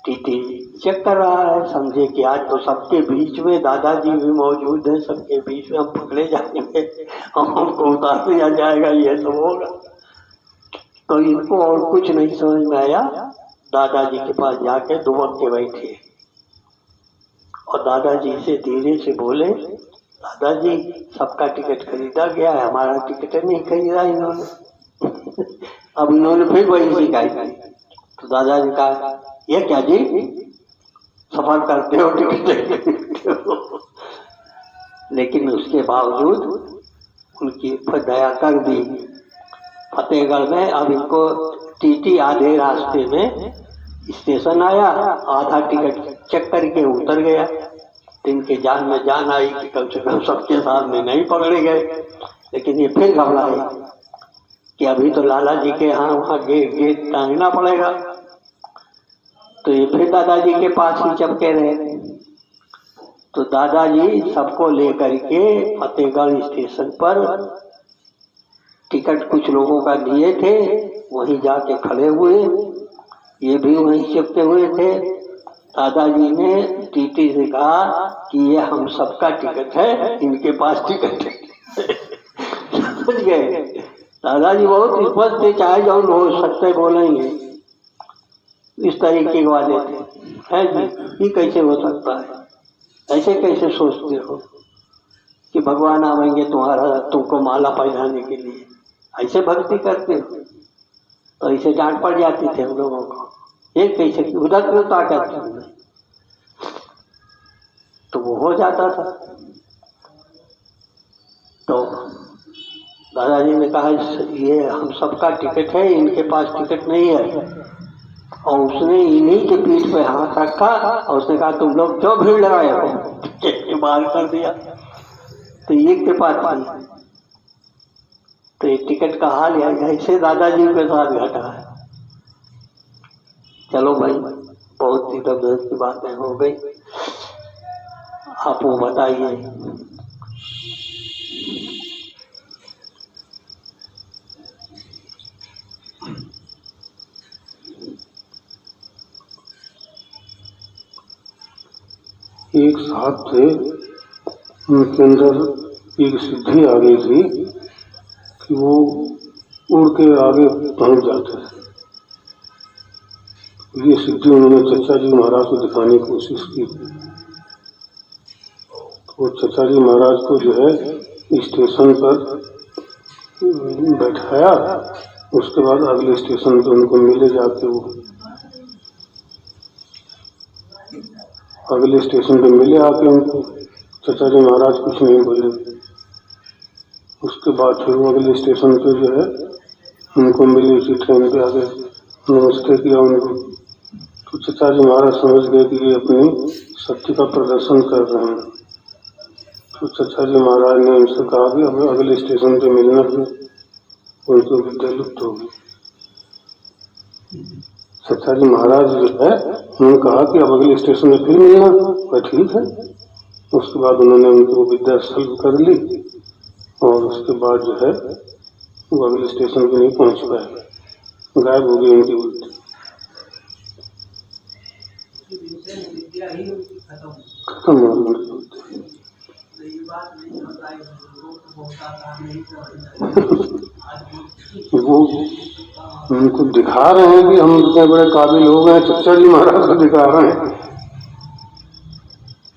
टीटी चेक कर रहा है, समझे कि आज तो सबके बीच में दादाजी भी मौजूद है, सबके बीच में हम पकड़े जाएंगे और हमको उतार दिया जाएगा, ये सब होगा। तो इनको और कुछ नहीं समझ में आया, दादाजी के पास जाके दुबक के बैठे और दादाजी से धीरे से बोले, दादाजी सबका टिकट खरीदा गया है, हमारा टिकट नहीं खरीदा इन्होंने। अब इन्होंने फिर वही शिकायत की। तो दादाजी कहा, ये क्या जी, सफर करते हो टिकट हो। लेकिन उसके बावजूद उनकी दया कर दी। फतेहगढ़ में अब इनको टीटी आधे रास्ते में स्टेशन आया, आधा टिकट चेक करके उतर गया। तो इनके जान में जान आई कि कम से कम सबके सामने नहीं पकड़े गए। लेकिन ये फिर घबराए कि अभी तो लाला जी के यहाँ वहाँ गेट टांगना पड़ेगा। तो ये फिर दादाजी के पास ही चपके रहे। तो दादाजी सबको लेकर के फतेहगढ़ स्टेशन पर टिकट कुछ लोगों का दिए थे, वहीं जाके खड़े हुए, ये भी वहीं चिपके हुए थे। दादाजी ने टीटी से कहा कि ये हम सबका टिकट है, इनके पास टिकट है। समझ गए? दादाजी बहुत स्पष्ट थे, चाहे जो हो सकते बोलेंगे, इस तरीके वाले थे। है जी, ये कैसे हो सकता है? ऐसे कैसे सोचते हो कि भगवान आवेंगे तुमको माला पहनाने के लिए? ऐसे भक्ति करते हो? तो ऐसे डांट पड़ जाती थी हम लोगों को, ये कैसे, उधर क्यों ताकत है? तो वो हो जाता था। तो दादाजी ने कहा, ये हम सबका टिकट है, इनके पास टिकट नहीं है। और उसने इन्हीं के पीठ पे हाथ रखा और उसने कहा, तुम लोग क्यों भीड़ लगाए हो? बाहर कर दिया। तो ये के पास थी। तो ये टिकट का हाल ऐसे दादाजी के साथ घटा है। चलो भाई, बहुत सी दर्द की बातें हो गई, आप वो बताइए। एक साहब थे, उनके अंदर एक सिद्धि आ गई थी कि वो उड़ के आगे पहुंच जाते थे। ये सिद्धि उन्होंने चचा जी महाराज को दिखाने की कोशिश की। तो चचा जी महाराज को जो है स्टेशन पर बैठाया, उसके बाद अगले स्टेशन पर उनको मिले जाके, वो अगले स्टेशन पे मिले आके उनको। चचा जी महाराज कुछ नहीं बोले। उसके बाद फिर वो अगले स्टेशन पे जो है उनको मिले, उसी ट्रेन पे आगे नमस्ते किया उनको। तो चचा जी महाराज समझ गए कि ये अपनी शक्ति का प्रदर्शन कर रहे हैं। तो चचा जी महाराज ने उनसे कहा कि अब अगले स्टेशन पे मिलना है। उनको विद्या लुप्त होगी। चचा जी महाराज जो है उन्होंने कहा कि अब अगले स्टेशन में फिर मिलना, वह ठीक है। उसके बाद उन्होंने उनको विद्या सल्व कर ली और उसके बाद जो है वो अगले स्टेशन पे नहीं पहुंच पाए, गायब हो गई उनकी बुद्धि, खत्म हो गई उनकी बुद्धि। वो उनको दिखा रहे हैं कि हम इतने बड़े काबिल हो गए, चचा जी महाराज को दिखा रहे हैं।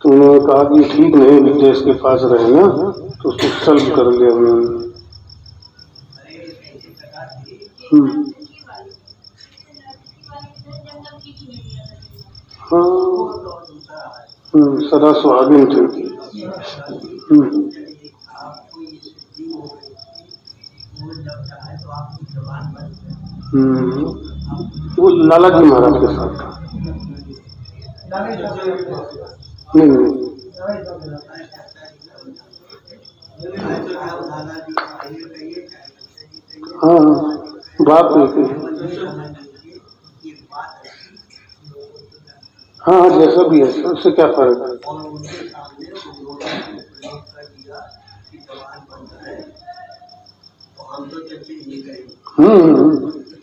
तो उन्होंने कहा कि ठीक नहीं, विद्या इसके पास रहे ना, तो उसको सल्व कर लिया उन्होंने। हाँ, सदा सुहागिन थी। वो लाला जी महाराज के साथ था। नहीं हाँ बात नहीं हाँ हाँ जैसा भी है उससे क्या फर्क है। और उनके सामने उन्होंने प्रयोग कर दिया कि जवान बनता है तो हम तो चर्चा नहीं करेंगे।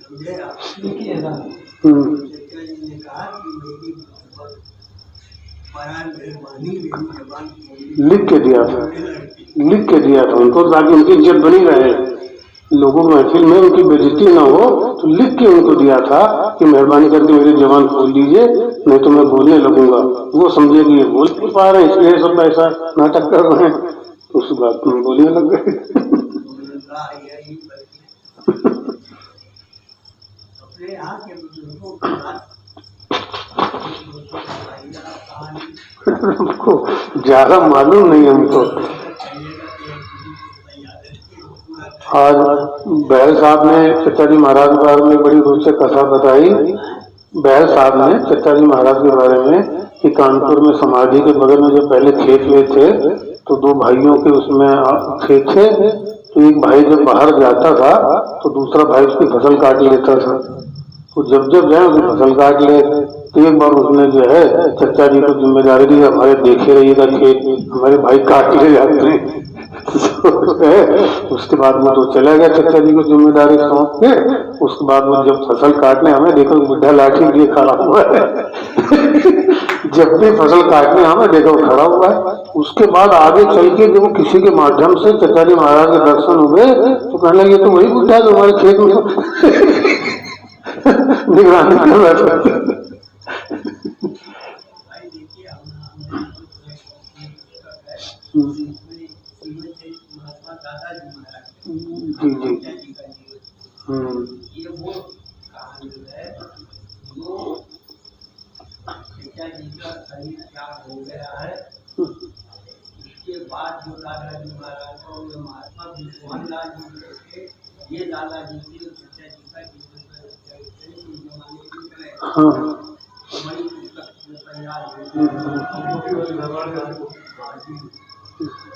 समझे आप? चर्चा जी ने कहा कि मेरी बड़ा मेहरबानी मेरी जवान लिख के दिया था उनको ताकि उनकी इज्जत बनी रहे, लोगों की महफिल में उनकी बेइज्जती ना हो, तो लिख के उनको दिया था कि मेहरबानी करके मेरी जबान खोल दीजिए नहीं तो मैं बोलने लगूंगा। वो समझे कि ये बोल नहीं पा रहे हैं इसलिए सब ऐसा नाटक कर रहे हैं, तो उस बात में बोलने लग गए। अपने यहाँ के बुजुर्गों की बात हमको ज्यादा मालूम नहीं हमको। आज बहल साहब ने चचा जी महाराज के बारे में बड़ी रोचक कथा बताई। बहल साहब ने चचा जी महाराज के बारे में कि कानपुर में समाधि के बगल में जो पहले खेत थे तो दो भाइयों के उसमें खेत थे, तो एक भाई जब बाहर जाता था तो दूसरा भाई उसकी फसल काट लेता था, तो जब जाए उसकी फसल काट ले, तो एक बार उसने जो है चचा जी को जिम्मेदारी दी हमारे देखे रहिएगा खेत हमारे भाई काट ले जाते हैं। उसके बाद वो तो चला गया चचा जी को जिम्मेदारी सौंप के। उसके बाद वो जब फसल काटने हमें देखो बुढ़ा लाठी लिए खड़ा हुआ है। जब भी फसल काटने हमें देखो खड़ा हुआ है। उसके बाद आगे चल के जब किसी के माध्यम से चचा जी महाराज के दर्शन हुए तो कहने लगे तो वही बुढ़ा जो हमारे खेत में निगरानी कर रहा था। जी जी ये वो कहानी है जो चचा जी का शरीर क्या हो गया है। उसके बाद जो दादाजी महाराज और महात्मा मोहनलाल जी थे, ये दादाजी की और चचा जी का जीवन बड़ी पुस्तक में तैयार हुई।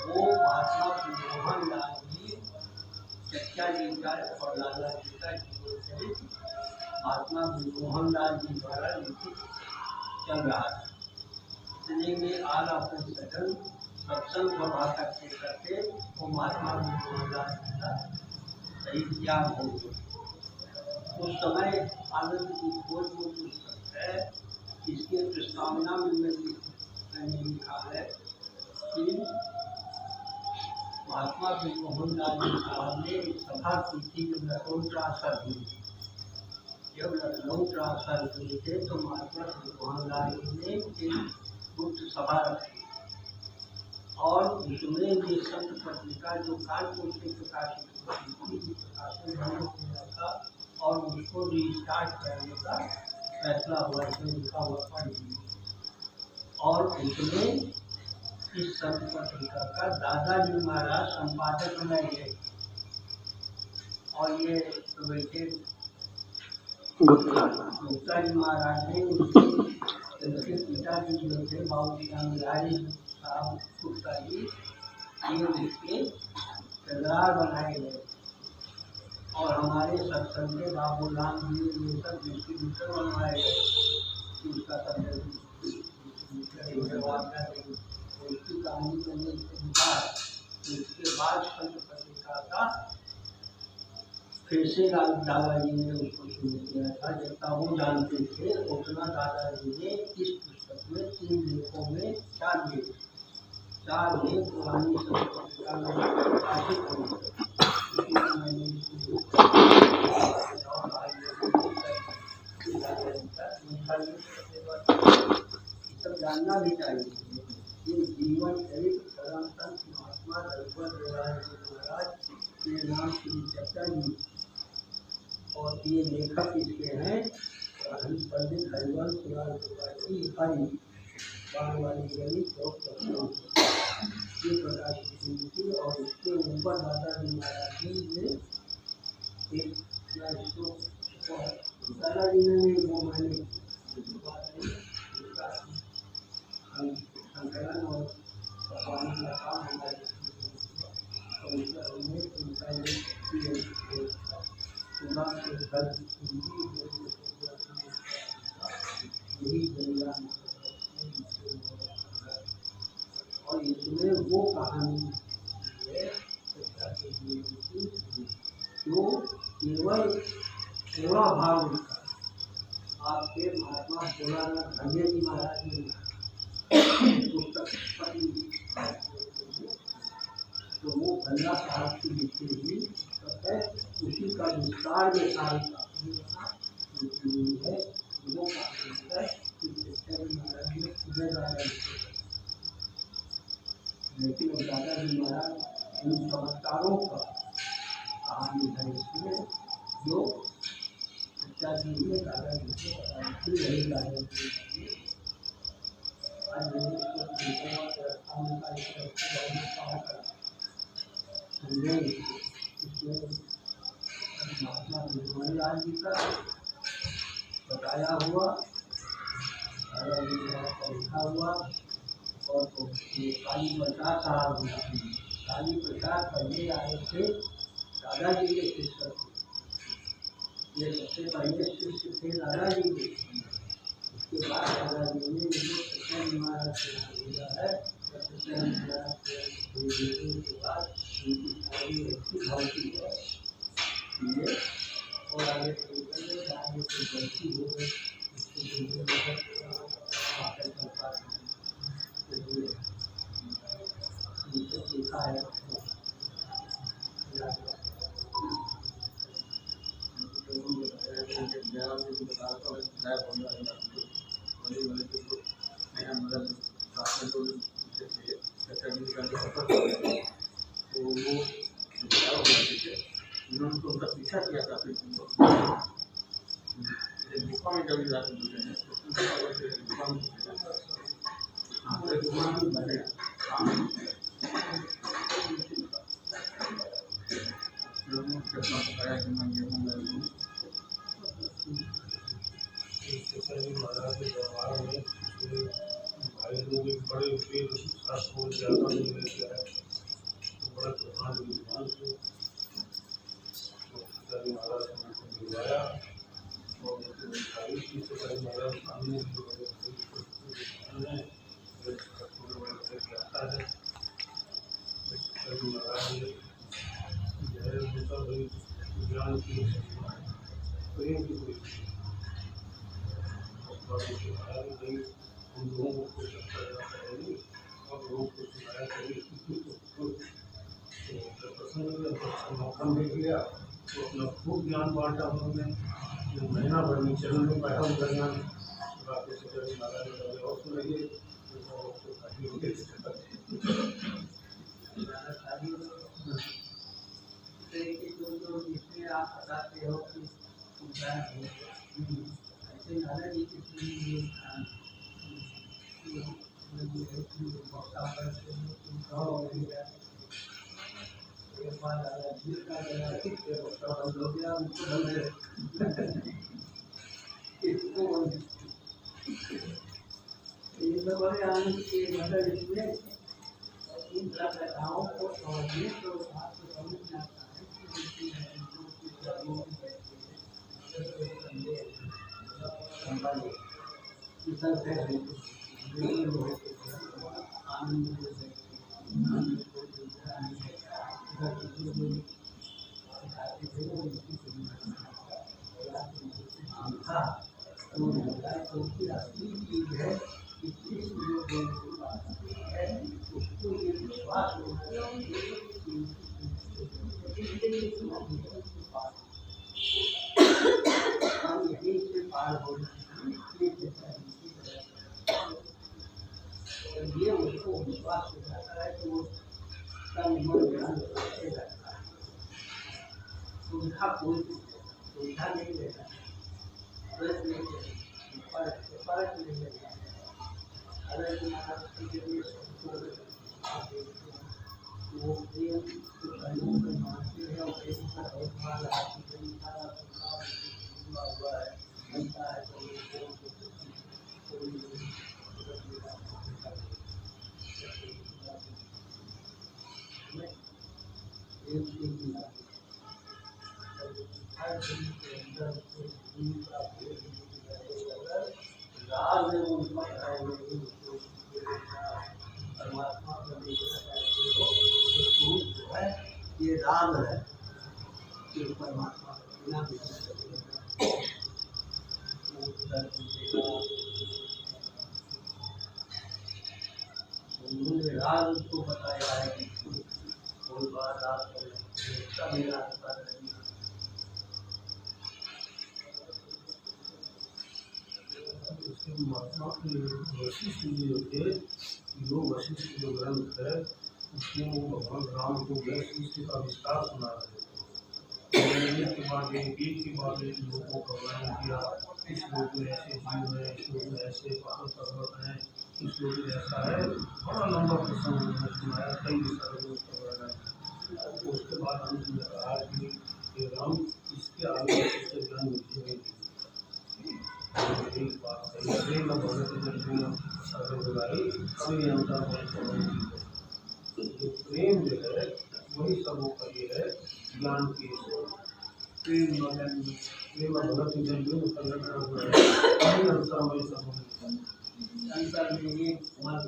वो महात्मा मोहनलाल जी चचा जी का और लाला जी का जीवन चरित महात्मा मोहनलाल जी द्वारा लिखित चल रहा था। इतने में आला सदन सत्संग सभा करते वो महात्मा मोहनलाल जी का शहीद त्याग हो गया। उस समय आनंद की खोज वो पुस्तक है, इसके प्रस्तावना में मैंने लिखा है कि महात्मा मोहनलाल जी साहब ने एक सभा की थी जब लखनऊ ट्रांसफर हुई। जब लखनऊ ट्रांसफर हुए थे तो महात्मा मोहनलाल जी ने एक गुप्त सभा रखी और उसमें ये संत पत्रिका जो कानपुर से प्रकाशित प्रकाशन होने था और उसको रिस्टार्ट करने का फैसला हुआ, इसमें लिखा हुआ पढ़ और उसमें इस संत पत्रिका का दादाजी महाराज संपादक बनाए गए और ये तो बैठे गुप्ता जी महाराज ने उनके पिताजी जो थे बाबू श्याम बिहारी साहब गुप्ता जी, ये उसके सरदार बनाए गए और हमारे सत्संग के बाबू राम जी ये सब डिस्ट्रीब्यूटर बनवाए गए। उसका उसकी कहानी मैंने लिखा। उसके बाद संत पत्रिका का फिर से दादाजी ने उसको शुरू किया था। जितना वो जानते थे उतना दादाजी ने इस पुस्तक में 3 लेखों में 4 लेख पुरानी संत पत्रिका में प्रकाशित हुई। सब जानना भी चाहिए। ये जीवन चरित्र परम संत महात्मा रघुवर महाराज के नाम श्री चचा जी और ये लेखक इसके हैं पंडित हरिवंश त्रिपाठी हरि बागवानी गली चौक ये प्रकाशित हुई थी और उसके ऊपर दादाजी महाराज ने एक दादाजी ने वो मैंने यही दुनिया में और इसमें वो कहानी है जो केवल सेवा भाव उनका आपके महात्मा भोलानाथ धन्य जी महाराज ने पुस्तक तो वो गंगा साहब की लिखी हुई है, उसी का विस्तार में सारी है वो कहानी है कि सत्याजी महाराज ने सुबह दादा लिखे, लेकिन वो दादाजी महाराज उन चमत्कारों का कहानी है इसमें जो सत्याजी ने दादाजी को बताई थी, यही दादाजी आज महात्मा भगवान जी का बताया हुआ लिखा हुआ और काली प्रसाद साहब काली प्रसाद पहले आए थे दादाजी के शिष्य, ये सबसे पहले शिष्य थे दादाजी के। उसके बाद दादाजी ने सत्याजी महाराज से भेजा है, सत्याजी महाराज से भेजने के बाद उनकी सारी ऐसी भक्ति है ये और आगे आगे कोई गलती हो गई देखा है उन्होंने तो उनका पीछा किया था गुफा में कभी जाकर महाराज के दरबार में भाई लोग एक बड़े वेद शास्त्र को ज्यादा लेके आए, बड़ा प्रधान विद्वान थे, सत्याजी महाराज ने उनको मिलवाया और उनको दिखाई कि सत्याजी महाराज सामने आता है। सत्याजी महाराज ने ज्ञान की प्रेम की कोई नहीं, उन लोगों को कोई अच्छा जाता है नहीं और लोगों को सुनाया करिए तो प्रसन्न मौका मिल गया तो अपना खूब ज्ञान बांटा उन्होंने। महीना भर में चरण में बैठा उनका ज्ञान बाकी सत्याजी महाराज ने और सुनाइए आप बताते हो कि ऐसे दादाजी की बड़े आनंद के मतलब इसमें इन कथाओं को समझने तो आपको समझ में आता है उसको ये विश्वास होना हम यहीं से पार हो ये उसको विश्वास हो जाता है कि वो सुविधा कोई सुविधा नहीं लेता, फर्क नहीं लेता। वो प्रेम मानते हैं और प्रेम का बहुत हुआ है बनता है रात में उनको है नहीं, परमात्मा को देखना चाहते हो तो स्वरूप जो है ये राग है, ये परमात्मा को बिना देखना राग को बताया है कि कोई बात राग कभी राग पर नहीं। उसके महात्मा वशिष्ठ जी होते जो वशिष्ठ जो ग्रंथ है उसमें वो भगवान राम को गए सृष्टि का विस्तार सुना रहे थे। के बाद एक लोगों का वर्णन किया, इस लोग में ऐसे जीव है, इस लोग में ऐसे पर्वत है, इस लोग में ऐसा है, बड़ा लंबा प्रसंग उन्होंने सुनाया, कई विषयों का वर्णन। उसके बाद हमने कहा कि राम इसके आगे उससे ज्ञान मुझे नहीं एक बात है प्रेम जो है वही सबों का ये है ज्ञान की प्रेम भगत जन अंतर में ये मन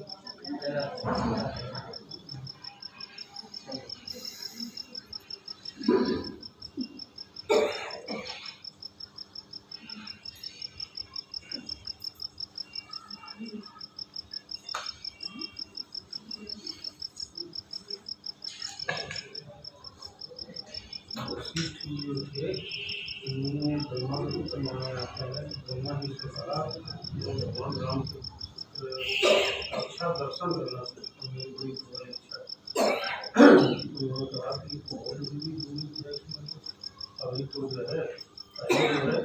इन्होंने ब्रह्मा को माना जाता है। ब्रह्मा जी से कहा जो भगवान राम को अच्छा दर्शन करना चाहते हैं, बड़ी इच्छा उन्होंने कहा कि अभी तो जो है पहले जो है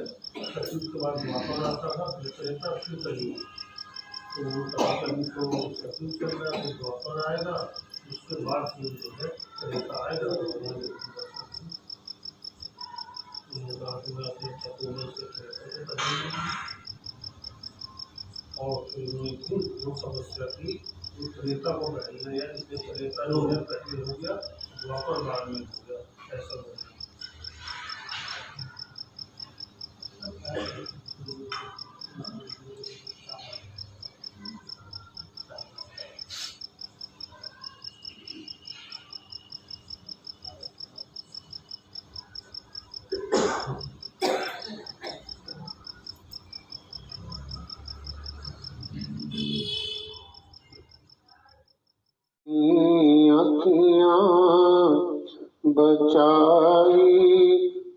सचिव के बाद द्वापर आता था, फिर त्रेता, फिर कलयुग। तो उन्होंने कहा कभी तो सचिव चल रहा है, फिर द्वापर आएगा, उसके बाद फिर जो है त्रेता आएगा। और फिर जो समस्या थी त्रेता को बैठना या इसमें त्रेता जो है पहले हो गया, द्वापर बाद में हो गया, ऐसा हो गया। बचाई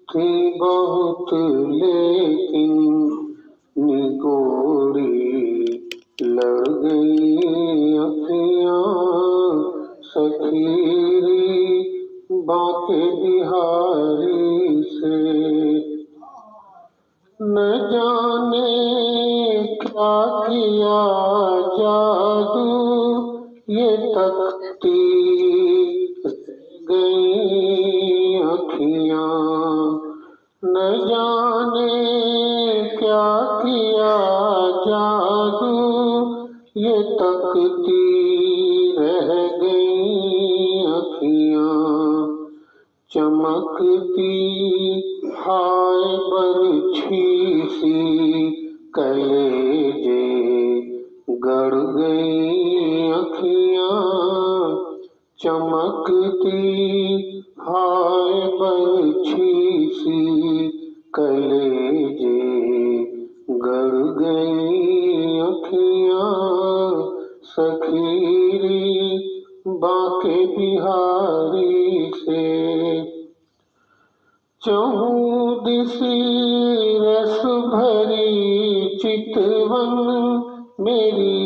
थी बहुत लेकिन निगोरी लड़ गई अखियाँ सखीरी बाके बिहारी से। न जाने क्या किया जादू ये तकती गई अखियाँ, न जाने क्या किया जादू ये तकती रह गई अखियाँ। चमकती हाय बरछी सी कलेजे गड़ गई अखियाँ। चमकती हाय बरछी सी कलेजे गड़ गई अखियाँ सखीरी बाके बिहारी से। चहुदिसी रस भरी चितवन मेरी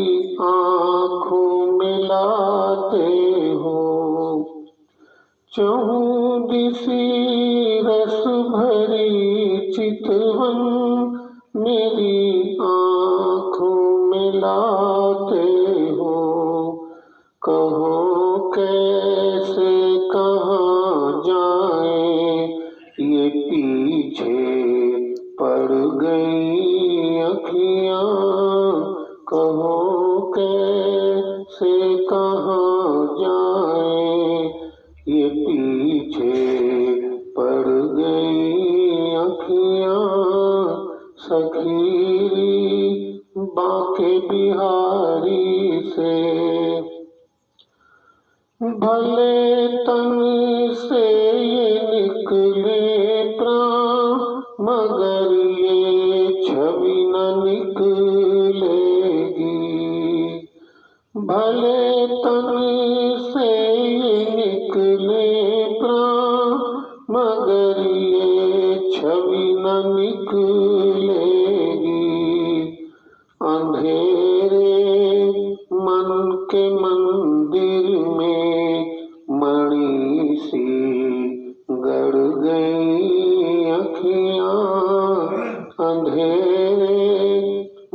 आँखों में लाते हो। चहुदिसी रस भरी चितवन मेरी आँखों में लाते हो। कहो कैसे कहाँ जाएं ये पीछे पड़ गई अखियाँ। कहो कैसे कहाँ जाएं ये पीछे पड़ गई अखियाँ सखीरी बांके बिहारी से। भले तन से ये निकले प्राण, मगर ये छवि न निकलेगी। भले तन से ये निकले प्राण, मगर ये छवि न निकलेगी। अंधेरे मन के मंदिर में मणि सी गड़ गई अखियां। अंधेरे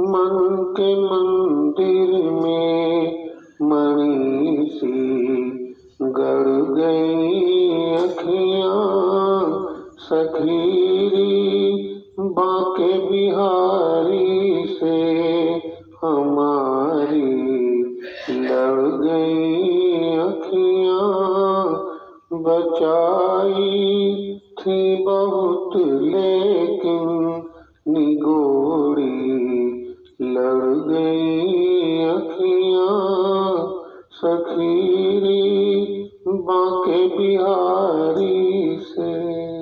मन के मंदिर में मणि सी गड़ गई अखियां। सखीरी बांके बिहारी से हमारी लड़ गई अखियां। बचाई थी बहुत लेकिन निगोड़ी लड़ गई अखियां। सखीरी बांके बिहारी से।